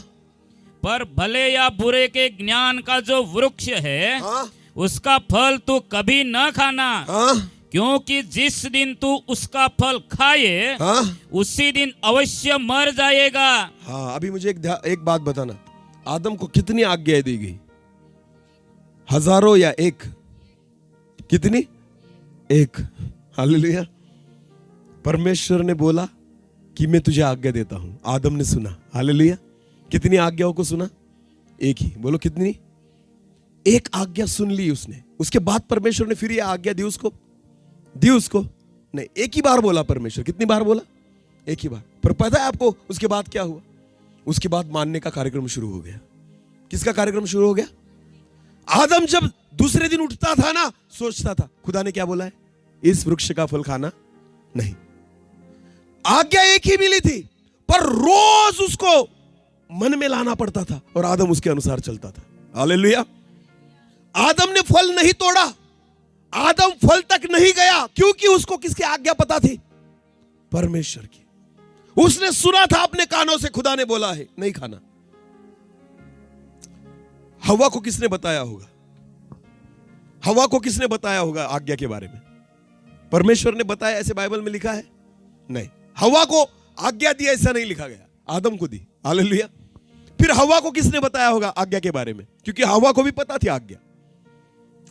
पर भले या बुरे के ज्ञान का जो वृक्ष है, हाँ उसका फल तू कभी न खाना, हाँ क्योंकि जिस दिन तू उसका फल खाए, हाँ उसी दिन अवश्य मर जाएगा। हाँ। अभी मुझे एक बात बताना, आदम को कितनी आज्ञाएं दी गई? हजारों या एक? कितनी? एक। हालेलुया। परमेश्वर ने बोला कि मैं तुझे आज्ञा देता हूं। आदम ने सुना। हालेलुया। कितनी आज्ञाओं को सुना? एक ही। बोलो कितनी? एक आज्ञा सुन ली उसने। उसके बाद परमेश्वर ने फिर यह आज्ञा दी उसको नहीं, एक ही बार बोला परमेश्वर। कितनी बार बोला? एक ही बार। पर पता है आपको उसके बाद क्या हुआ? उसके बाद मानने का कार्यक्रम शुरू हो गया। किसका कार्यक्रम शुरू हो गया? आदम जब दूसरे दिन उठता था ना, सोचता था खुदा ने क्या बोला है? इस वृक्ष का फल खाना नहीं। आज्ञा एक ही मिली थी, पर रोज उसको मन में लाना पड़ता था और आदम उसके अनुसार चलता था। हालेलुया। आदम ने फल नहीं तोड़ा, आदम फल तक नहीं गया, क्योंकि उसको किसकी आज्ञा पता थी? परमेश्वर की। उसने सुना था अपने कानों से, खुदा ने बोला है नहीं खाना। हवा को किसने बताया होगा? हवा को किसने बताया होगा आज्ञा के बारे में? परमेश्वर ने बताया, ऐसे बाइबल में लिखा है? नहीं। हवा को आज्ञा दी ऐसा नहीं लिखा गया, आदम को दी। हालेलुया। फिर हवा को किसने बताया होगा आज्ञा के बारे में? क्योंकि हवा को भी पता थी आज्ञा।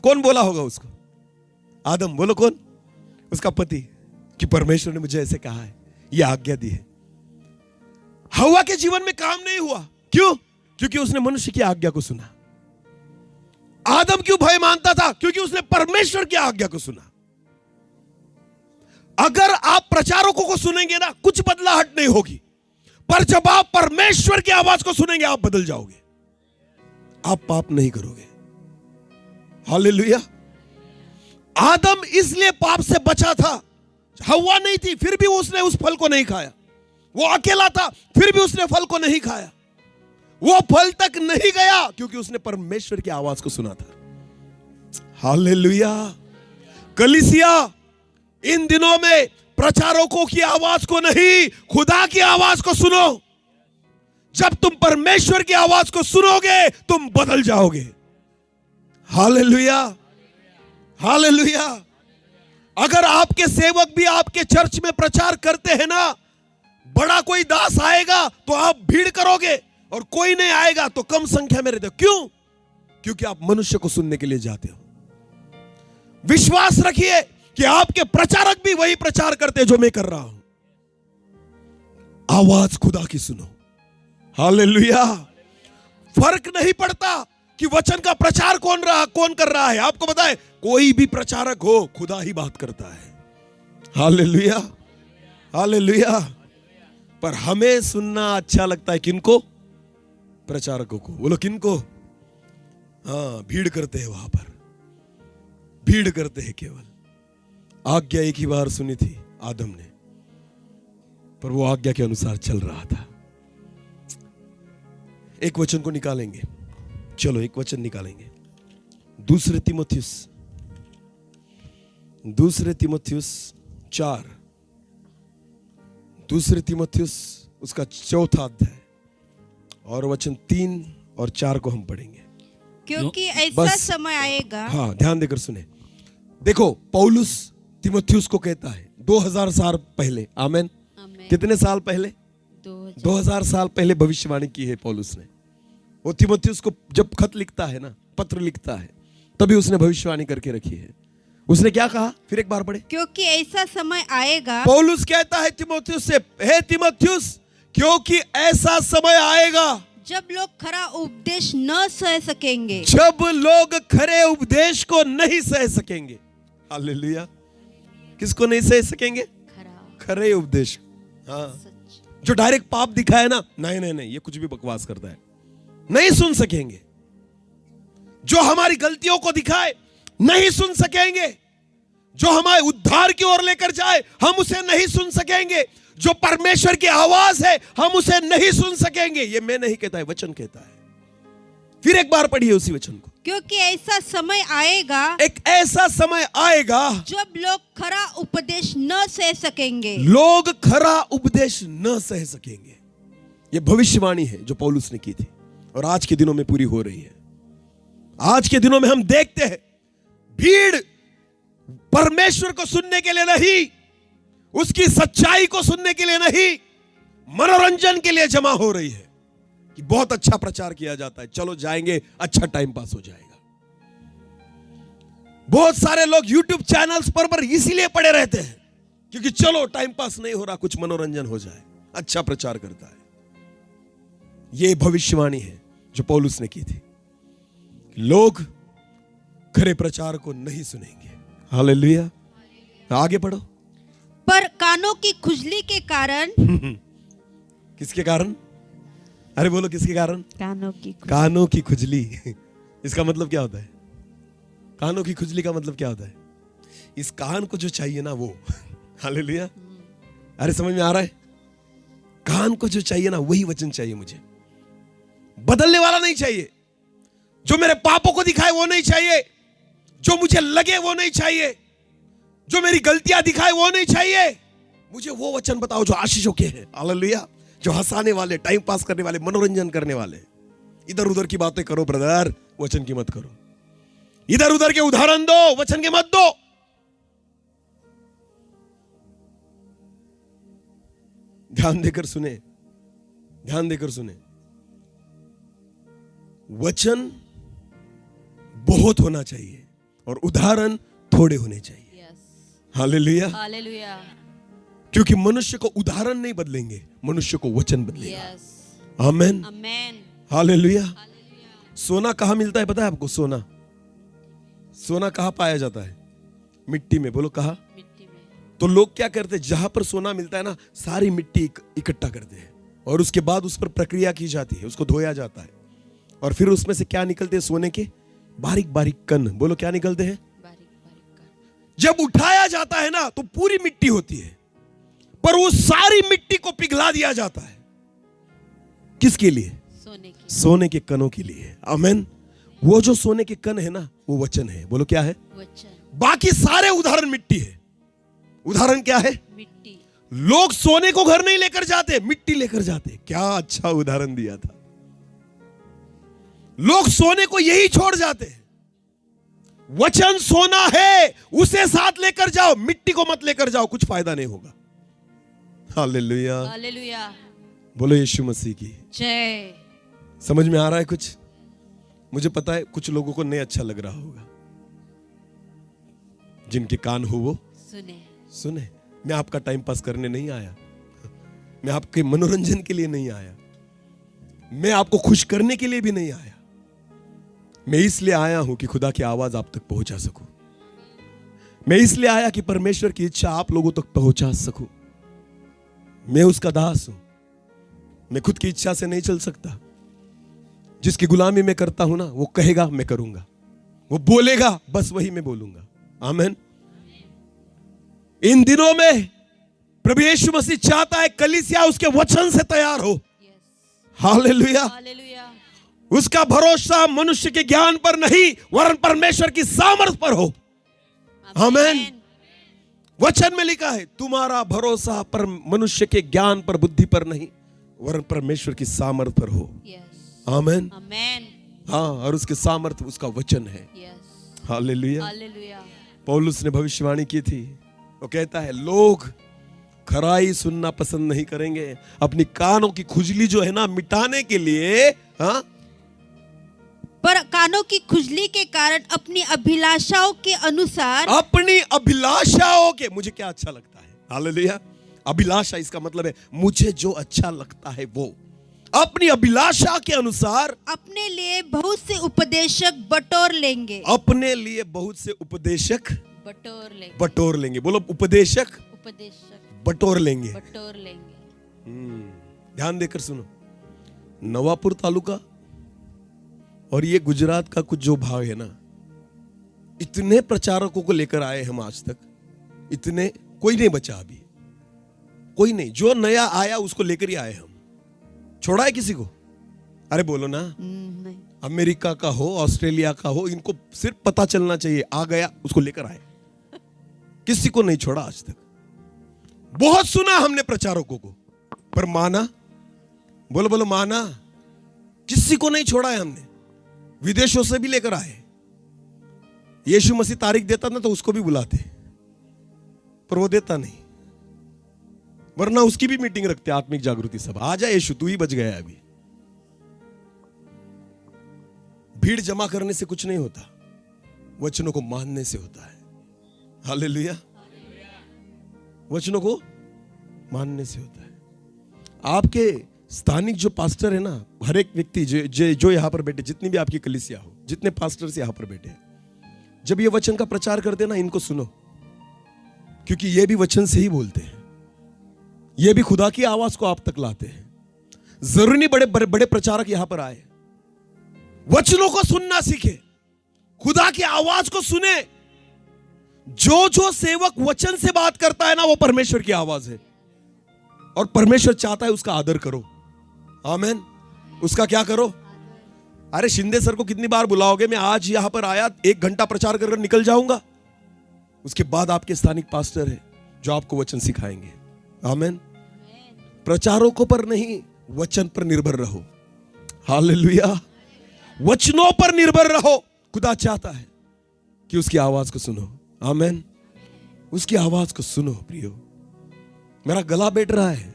कौन बोला होगा उसको? आदम। बोलो कौन? उसका पति, कि परमेश्वर ने मुझे ऐसे कहा है, यह आज्ञा दी है। हवा के जीवन में काम नहीं हुआ। क्यों? क्योंकि उसने मनुष्य की आज्ञा को सुना। आदम क्यों भय मानता था? क्योंकि उसने परमेश्वर की आज्ञा को सुना। अगर आप प्रचारकों को सुनेंगे ना, कुछ बदलाहट नहीं होगी, पर जब आप परमेश्वर की आवाज को सुनेंगे, आप बदल जाओगे। आप पाप नहीं करोगे। हालेलुया। आदम इसलिए पाप से बचा था। हव्वा नहीं थी, फिर भी उसने उस फल को नहीं खाया। वो अकेला था, फिर भी उसने फल को नहीं खाया। वो फल तक नहीं गया, क्योंकि उसने परमेश्वर की आवाज को सुना था। हालेलुया। कलीसिया, इन दिनों में प्रचारकों की आवाज को नहीं, खुदा की आवाज को सुनो। जब तुम परमेश्वर की आवाज को सुनोगे, तुम बदल जाओगे। हालेलुया। हालेलुया। अगर आपके सेवक भी आपके चर्च में प्रचार करते हैं ना, बड़ा कोई दास आएगा तो आप भीड़ करोगे और कोई नहीं आएगा तो कम संख्या में रहते हो। क्यों? क्योंकि आप मनुष्य को सुनने के लिए जाते हो। विश्वास रखिए कि आपके प्रचारक भी वही प्रचार करते हैं जो मैं कर रहा हूं। आवाज खुदा की सुनो। हालेलुया। फर्क नहीं पड़ता कि वचन का प्रचार कौन कर रहा है। आपको पता है, कोई भी प्रचारक हो, खुदा ही बात करता है। Hallelujah, hallelujah. पर हमें सुनना अच्छा लगता है किनको? प्रचारकों को। बोलो किनको? हाँ, भीड़ करते हैं वहां पर, भीड़ करते हैं केवल। आज्ञा एक ही बार सुनी थी आदम ने, पर वो आज्ञा के अनुसार चल रहा था। एक वचन को निकालेंगे, चलो एक वचन निकालेंगे। दूसरे तिमुथियुस 4, दूसरे तिमुथियुस उसका 4था अध्याय और वचन 3 और 4 को हम पढ़ेंगे। क्योंकि ऐसा बस। समय आएगा। हाँ, ध्यान देकर सुने। देखो, पौलुस तिमुथियुस को कहता है 2000 साल पहले। आमेन। आमीन। कितने साल पहले? 2000 साल पहले भविष्यवाणी की है पौलुस ने। वो तिमुथियुस को जब खत लिखता है ना, पत्र लिखता है, तभी उसने भविष्यवाणी करके रखी है। उसने क्या कहा? फिर एक बार पढ़े। क्योंकि ऐसा समय आएगा। पौलुस कहता है तिमुथियुस से, हे तिमुथियुस, क्योंकि ऐसा समय आएगा जब लोग खरा उपदेश न सह सकेंगे। जब लोग खरे उपदेश को नहीं सह सकेंगे। हालेलुया। किसको नहीं सह सकेंगे? खरे उपदेश। हाँ, जो डायरेक्ट पाप दिखाए ना, नहीं नहीं नहीं, ये कुछ भी बकवास करता है, नहीं सुन सकेंगे। जो हमारी गलतियों को दिखाए, नहीं सुन सकेंगे। जो हमारे उद्धार की ओर लेकर जाए, हम उसे नहीं सुन सकेंगे। जो परमेश्वर की आवाज है, हम उसे नहीं सुन सकेंगे। ये मैं नहीं कहता है, वचन कहता है। फिर एक बार पढ़िए उसी वचन को। क्योंकि ऐसा समय आएगा, एक ऐसा समय आएगा जब लोग खरा उपदेश न सह सकेंगे। लोग खरा उपदेश न सह सकेंगे। ये भविष्यवाणी है जो पौलुस ने की थी और आज के दिनों में पूरी हो रही है। आज के दिनों में हम देखते हैं भीड़ परमेश्वर को सुनने के लिए नहीं, उसकी सच्चाई को सुनने के लिए नहीं, मनोरंजन के लिए जमा हो रही है कि बहुत अच्छा प्रचार किया जाता है, चलो जाएंगे, अच्छा टाइम पास हो जाएगा। बहुत सारे लोग YouTube चैनल्स पर इसीलिए पड़े रहते हैं क्योंकि चलो टाइम पास नहीं हो रहा, कुछ मनोरंजन हो जाए, अच्छा प्रचार करता है। यह भविष्यवाणी है जो पौलुस ने की थी। लोग खरे प्रचार को नहीं सुनेंगे। हालेलुया। आगे पढ़ो। पर कानों की खुजली के कारण। किसके कारण? अरे बोलो, किसके कारण? कानों की खुजली। इसका मतलब क्या होता है? कानों की खुजली का मतलब क्या होता है? इस कान को जो चाहिए ना वो। हालेलुया। अरे समझ में आ रहा है? कान को जो चाहिए ना वही वचन चाहिए मुझे। बदलने वाला नहीं चाहिए। जो मेरे पापों को दिखाए वो नहीं चाहिए। जो मुझे लगे वो नहीं चाहिए। जो मेरी गलतियां दिखाए वो नहीं चाहिए। मुझे वो वचन बताओ जो आशीषों के हैं। हालेलुया। जो हंसाने वाले, टाइम पास करने वाले, मनोरंजन करने वाले। इधर उधर की बातें करो ब्रदर, वचन की मत करो। इधर उधर के उदाहरण दो, वचन के मत दो। ध्यान देकर सुने, ध्यान देकर सुने। वचन बहुत होना चाहिए और उदाहरण थोड़े होने चाहिए। हालेलुया। हालेलुया। क्योंकि मनुष्य को उदाहरण नहीं बदलेंगे, मनुष्य को वचन बदलेगा। आमेन। आमेन। हालेलुया। सोना कहां मिलता है पता है आपको? सोना, सोना कहां पाया जाता है? मिट्टी में। बोलो कहां? मिट्टी में। तो लोग क्या करते हैं, जहां पर सोना मिलता है ना, सारी मिट्टी इकट्ठा करते हैं और उसके बाद उस पर प्रक्रिया की जाती है, उसको धोया जाता है और फिर उसमें से क्या निकलते हैं? सोने के बारीक बारीक कण। बोलो क्या निकलते हैं? बारीक बारीक कण। जब उठाया जाता है ना तो पूरी मिट्टी होती है, पर वो सारी मिट्टी को पिघला दिया जाता है। किसके लिए? सोने की। सोने के कणों के लिए। आमेन। वो जो सोने के कण है ना, वो वचन है। बोलो क्या है? वचन। बाकी सारे उदाहरण मिट्टी है। उदाहरण क्या है? मिट्टी। लोग सोने को घर नहीं लेकर जाते, मिट्टी लेकर जाते। क्या अच्छा उदाहरण दिया था। लोग सोने को यही छोड़ जाते हैं। वचन सोना है, उसे साथ लेकर जाओ, मिट्टी को मत लेकर जाओ, कुछ फायदा नहीं होगा। हालेलुया। हालेलुया। बोलो यीशु मसीह की जय। समझ में आ रहा है कुछ? मुझे पता है कुछ लोगों को नहीं अच्छा लग रहा होगा, जिनके कान हो वो सुने। सुने। मैं आपका टाइम पास करने नहीं आया, मैं आपके मनोरंजन के लिए नहीं आया, मैं आपको खुश करने के लिए भी नहीं आया। मैं इसलिए आया हूं कि खुदा की आवाज आप तक पहुंचा सकूं। मैं इसलिए आया कि परमेश्वर की इच्छा आप लोगों तक पहुंचा सकूं। मैं उसका दास हूं, मैं खुद की इच्छा से नहीं चल सकता। जिसकी गुलामी मैं करता हूं ना, वो कहेगा मैं करूंगा, वो बोलेगा बस वही मैं बोलूंगा। आमीन। इन दिनों में प्रभु यीशु मसीह चाहता है कलीसिया उसके वचन से तैयार हो। हालेलुया। हालेलुया। उसका भरोसा मनुष्य के ज्ञान पर नहीं वरन परमेश्वर की सामर्थ पर हो। आमीन। वचन में लिखा है तुम्हारा भरोसा पर मनुष्य के ज्ञान पर बुद्धि पर नहीं वरन परमेश्वर की सामर्थ पर हो। आमीन। आमीन। हाँ, और उसके सामर्थ उसका वचन है। हालेलुया। हालेलुया। पौलुस ने भविष्यवाणी की थी, वो कहता है लोग खराई सुनना पसंद नहीं करेंगे, अपनी कानों की खुजली जो है ना मिटाने के लिए, हाँ, पर कानों की खुजली के कारण अपनी अभिलाषाओं के अनुसार, अपनी अभिलाषाओं के, मुझे क्या अच्छा लगता है। हालेलुया। अभिलाषा इसका मतलब है मुझे जो अच्छा लगता है वो, अपनी अभिलाषा के अनुसार अपने लिए बहुत से उपदेशक बटोर लेंगे। अपने लिए बहुत से उपदेशक बटोर लेंगे। बटोर लेंगे। बोलो उपदेशक उपदेशक बटोर लेंगे। बटोर लेंगे। ध्यान देकर सुनो, नवापुर तालुका और ये गुजरात का कुछ जो भाग है ना, इतने प्रचारकों को लेकर आए हम आज तक, इतने, कोई नहीं बचा अभी, कोई नहीं। जो नया आया उसको लेकर ही आए हम। छोड़ा है किसी को? अरे बोलो ना। नहीं। अमेरिका का हो, ऑस्ट्रेलिया का हो, इनको सिर्फ पता चलना चाहिए, आ गया उसको लेकर आए। किसी को नहीं छोड़ा आज तक। बहुत सुना हमने प्रचारकों को, पर माना? बोलो बोलो, माना? किसी को नहीं छोड़ा है हमने। विदेशों से भी लेकर आए। यीशु मसीह तारीख देता ना तो उसको भी बुलाते, पर वो देता नहीं, वरना उसकी भी मीटिंग रखते आत्मिक जागृति सभा। आ जा यीशु, तू ही बच गया अभी। भीड़ जमा करने से कुछ नहीं होता, वचनों को मानने से होता है। हालेलुया। वचनों को मानने से होता है। आपके स्थानिक जो पास्टर है ना, हर एक व्यक्ति जो यहां पर बैठे, जितनी भी आपकी कलीसिया हो, जितने पास्टर्स यहां पर बैठे, जब ये वचन का प्रचार करते ना, इनको सुनो, क्योंकि ये भी वचन से ही बोलते हैं। ये भी खुदा की आवाज को आप तक लाते हैं। जरूरी नहीं बड़े बड़े प्रचारक यहां पर आए, वचनों को सुनना सीखे, खुदा की आवाज को सुने। जो सेवक वचन से बात करता है ना, वो परमेश्वर की आवाज है, और परमेश्वर चाहता है उसका आदर करो। आमीन। उसका क्या करो? अरे शिंदे सर को कितनी बार बुलाओगे? मैं आज यहां पर आया, 1 घंटा प्रचार कर निकल जाऊंगा। उसके बाद आपके स्थानिक पास्टर है जो आपको वचन सिखाएंगे। आमीन। प्रचारकों पर नहीं, वचन पर निर्भर रहो। हालेलुया। वचनों पर निर्भर रहो। खुदा चाहता है कि उसकी आवाज को सुनो। आमीन। उसकी आवाज को सुनो प्रियो। मेरा गला बैठ रहा है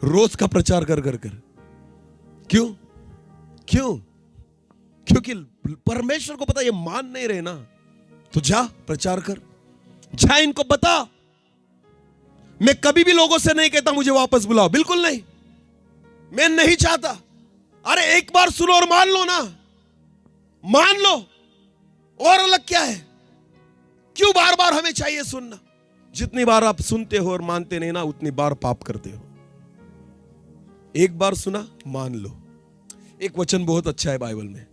रोज का प्रचार कर कर कर। क्यों? क्योंकि परमेश्वर को पता ये मान नहीं रहे ना, तो जा प्रचार कर, जा इनको बता। मैं कभी भी लोगों से नहीं कहता मुझे वापस बुलाओ, बिल्कुल नहीं, मैं नहीं चाहता। अरे एक बार सुनो और मान लो ना, मान लो। और अलग क्या है? क्यों बार बार हमें चाहिए सुनना? जितनी बार आप सुनते हो और मानते नहीं ना, उतनी बार पाप करते हो। एक बार सुना, मान लो। एक वचन बहुत अच्छा है बाइबल में,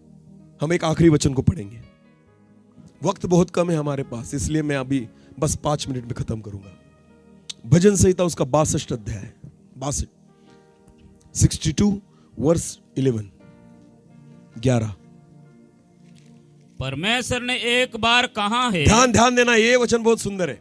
हम एक आखिरी वचन को पढ़ेंगे। वक्त बहुत कम है हमारे पास, इसलिए मैं अभी बस 5 मिनट में खत्म करूंगा। भजन संहिता उसका 62 अध्याय, 62 वर्स 11। परमेश्वर ने एक बार कहा है। ध्यान देना, ये वचन बहुत सुंदर है।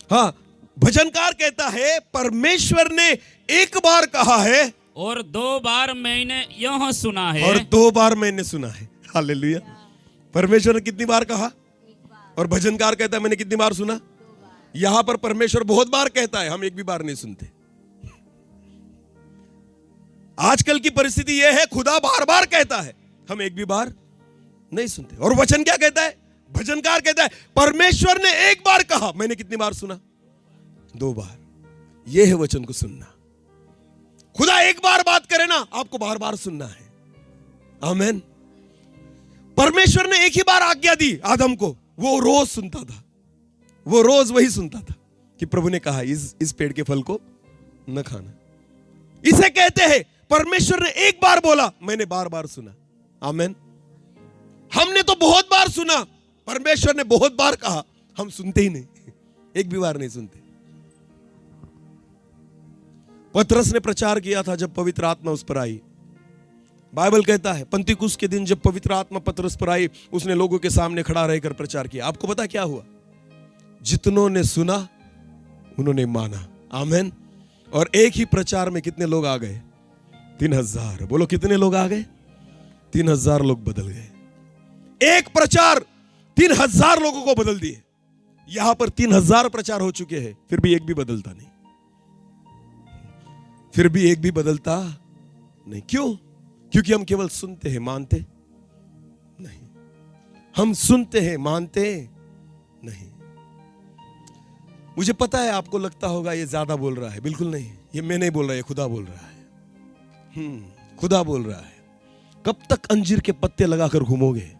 हाँ, भजनकार कहता है परमेश्वर ने एक बार कहा है, और 2 बार मैंने यह सुना है। और 2 बार मैंने सुना है। हालेलुया। परमेश्वर ने कितनी बार कहा? और भजनकार कहता है मैंने कितनी बार सुना? यहां पर परमेश्वर बहुत बार कहता है, हम एक भी बार नहीं सुनते। आजकल की परिस्थिति यह है, खुदा बार बार कहता है, हम एक भी बार नहीं सुनते। और वचन क्या कहता है? भजनकार कहता है परमेश्वर ने एक बार कहा, मैंने कितनी बार सुना? 2 बार। यह है वचन को सुनना। खुदा एक बार बात करे ना, आपको बार बार सुनना है। आमीन। परमेश्वर ने एक ही बार आज्ञा दी आदम को, वो रोज सुनता था, वो रोज वही सुनता था कि प्रभु ने कहा इस पेड़ के फल को न खाना। इसे कहते हैं परमेश्वर ने एक बार बोला, मैंने बार बार सुना। आमीन। हमने तो बहुत बार सुना, परमेश्वर ने बहुत बार कहा, हम सुनते ही नहीं, एक भी बार नहीं सुनते। पतरस ने प्रचार किया था जब पवित्र आत्मा उस पर आई। बाइबल कहता है पंतीकुस्त के दिन जब पवित्र आत्मा पतरस पर आई, उसने लोगों के सामने खड़ा रहकर प्रचार किया। आपको पता क्या हुआ? जितनों ने सुना उन्होंने माना। आमीन। और एक ही प्रचार में कितने लोग आ गए? 3000। बोलो कितने लोग आ गए? 3000 लोग बदल गए। एक प्रचार 3000 लोगों को बदल दिए। यहां पर 3000 प्रचार हो चुके हैं, फिर भी एक भी बदलता नहीं, फिर भी एक भी बदलता नहीं। क्यों? क्योंकि हम केवल सुनते हैं, मानते नहीं। हम सुनते हैं, मानते नहीं। मुझे पता है आपको लगता होगा ये ज्यादा बोल रहा है। बिल्कुल नहीं, ये मैं नहीं बोल रहा, ये खुदा बोल रहा है। खुदा बोल रहा है। कब तक अंजीर के पत्ते लगाकर घूमोगे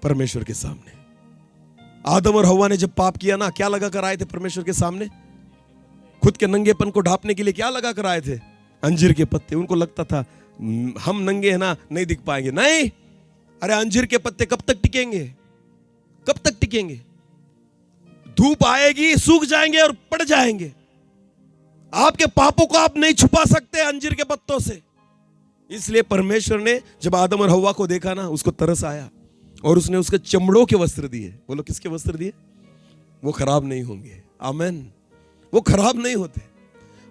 परमेश्वर के सामने? आदम और हव्वा ने जब पाप किया ना, क्या लगा कर आए थे परमेश्वर के सामने? खुद के नंगेपन को ढांपने के लिए क्या लगा कर आए थे? अंजीर के पत्ते। उनको लगता था हम नंगे हैं ना, नहीं दिख पाएंगे। नहीं, अरे अंजीर के पत्ते कब तक टिकेंगे? कब तक टिकेंगे? धूप आएगी, सूख जाएंगे और पड़ जाएंगे। आपके पापों को आप नहीं छुपा सकते अंजीर के पत्तों से। इसलिए परमेश्वर ने जब आदम और हव्वा को देखा ना, उसको तरस आया और उसने उसके चमड़ों के वस्त्र दिए। बोलो किसके वस्त्र दिए? वो खराब नहीं होंगे। आमीन। वो खराब नहीं होते।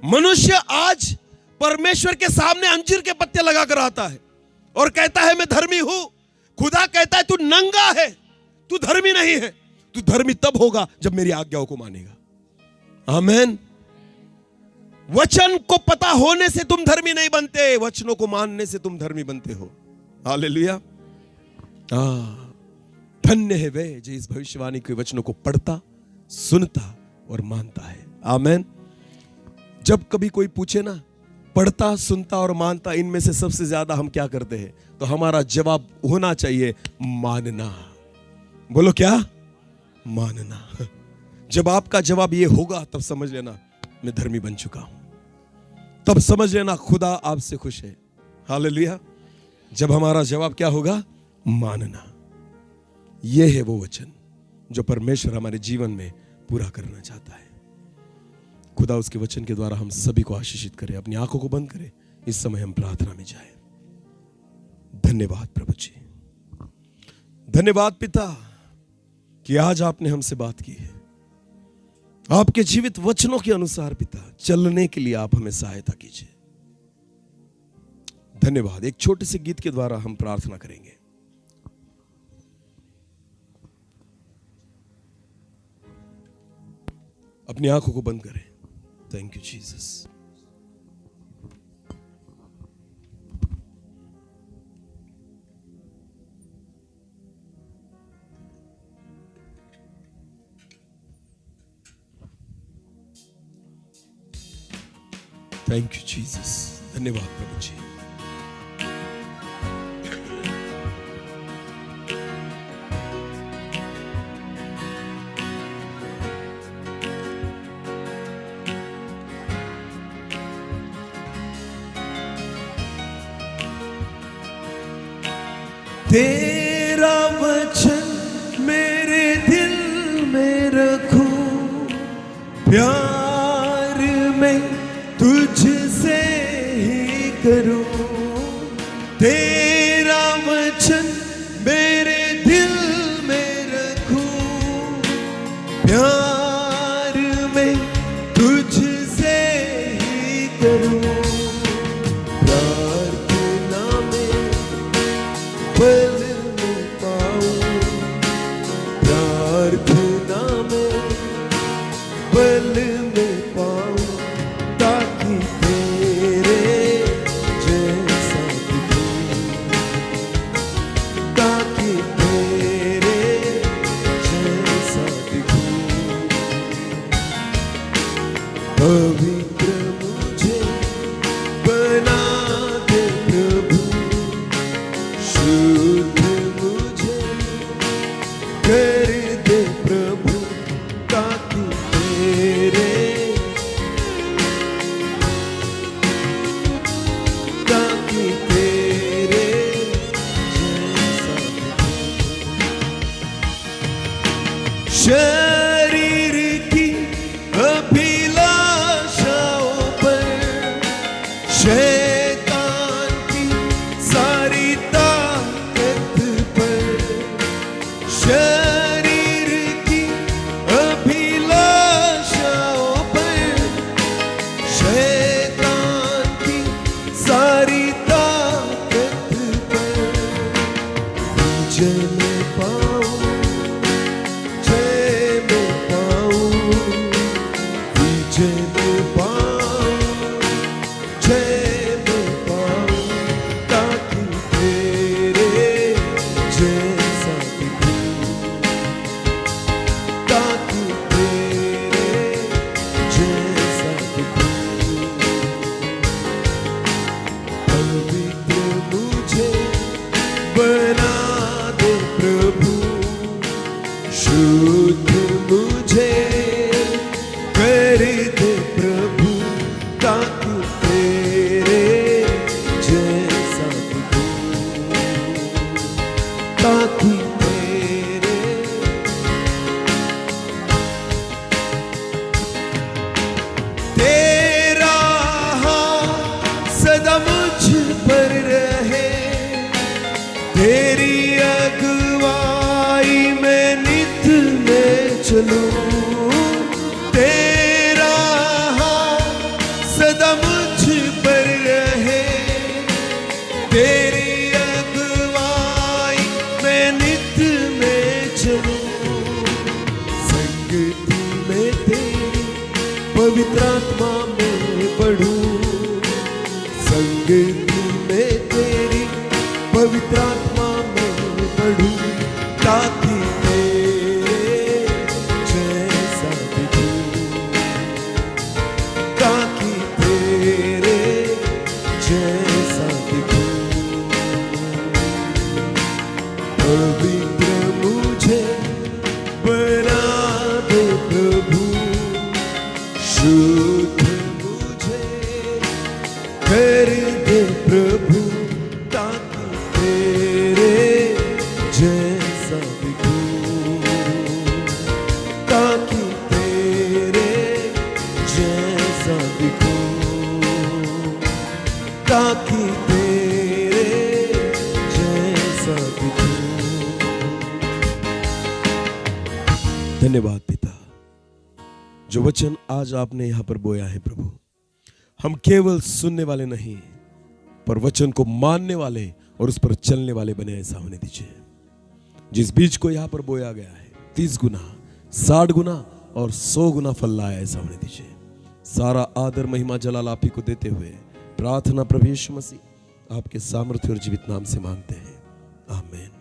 मनुष्य आज परमेश्वर के सामने अंजीर के पत्ते लगाकर आता है और कहता है मैं धर्मी हूं। खुदा कहता है तू नंगा है, तू धर्मी नहीं है। तू धर्मी तब होगा जब मेरी आज्ञाओं को मानेगा। आमीन। वचन को पता होने से तुम धर्मी नहीं बनते, वचनों को मानने से तुम धर्मी बनते हो। हालेलुया। धन्य है वे जो इस भविष्यवाणी के वचनों को पढ़ता, सुनता और मानता है। आमीन। जब कभी कोई पूछे ना, पढ़ता, सुनता और मानता, इनमें से सबसे ज्यादा हम क्या करते हैं? तो हमारा जवाब होना चाहिए मानना। बोलो क्या? मानना। जब आपका जवाब ये होगा तब समझ लेना मैं धर्मी बन चुका हूं। तब समझ लेना खुदा आपसे खुश है। हालेलुया। जब हमारा जवाब क्या होगा? मानना। यह है वो वचन जो परमेश्वर हमारे जीवन में पूरा करना चाहता है। खुदा उसके वचन के द्वारा हम सभी को आशीषित करे। अपनी आंखों को बंद करें। इस समय हम प्रार्थना में जाएं। धन्यवाद प्रभु जी, धन्यवाद पिता कि आज आपने हमसे बात की है। आपके जीवित वचनों के अनुसार पिता चलने के लिए आप हमें सहायता कीजिए। धन्यवाद। एक छोटे से गीत के द्वारा हम प्रार्थना करेंगे। अपनी आंखों को बंद करें। Thank you Jesus. Thank you Jesus. धन्यवाद प्रभु जी। तेरा वचन मेरे दिल में रखूं, प्यार में तुझसे ही करूं। तेरा वचन मेरे दिल में रखूं, प्यार में तुझसे ही करूं। प्रार्थना में बल में पाऊं, प्रार्थना में बल में पाऊं, ताकि पवित्र मुझे बना दे प्रभु, शुद्ध मुझे कर दे प्रभु, ताकि तेरे शरीर की अभिलाषाओं पर, शैतान की सारी ताकत पर, शरीर की अभिलाषाओं पर, शैतान की सारी ताकत पर विजय में पाऊं, बना दे प्रभु, शुद्ध मुझे कर दे प्रभु, ताकि तेरे जैसा दिखूं, ताकि तेरे तेरा हाथ सदा मुझ पर रहे, तेरी अगुवाई में नित में चलूं, तेरा हाथ सदा मुझ पर रहे, तेरी अगुवाई में नित में चलूं, संगति में तेरी पवित्र आत्मा में बढ़ूं, संगति में तेरी पवित्र आत्मा में बढ़ूं, ताकि तेरे जैसा दिखूं, ताकि तेरे जैसा दिखूं। पवित्र मुझे बना दे प्रभु, शुद्ध मुझे कर दे प्रभु, ताकि तेरे जैसा दिखूं, ताकि तेरे जैसा दिखूं, ताकि तेरे जैसा दिखूं। धन्यवाद पिता, जो वचन आज आपने यहाँ पर बोया है प्रभु, हम केवल सुनने वाले नहीं पर वचन को मानने वाले और उस पर चलने वाले बने, ऐसा होने दीजिए। जिस बीज को यहाँ पर बोया गया है 30 गुना, 60 गुना और 100 गुना फल लाया, ऐसा होने दीजिए। सारा आदर महिमा जलाल आप ही को देते हुए प्रार्थना प्रभु यीशु मसीह आपके सामर्थ्य और जीवित नाम से मांगते हैं, आमीन।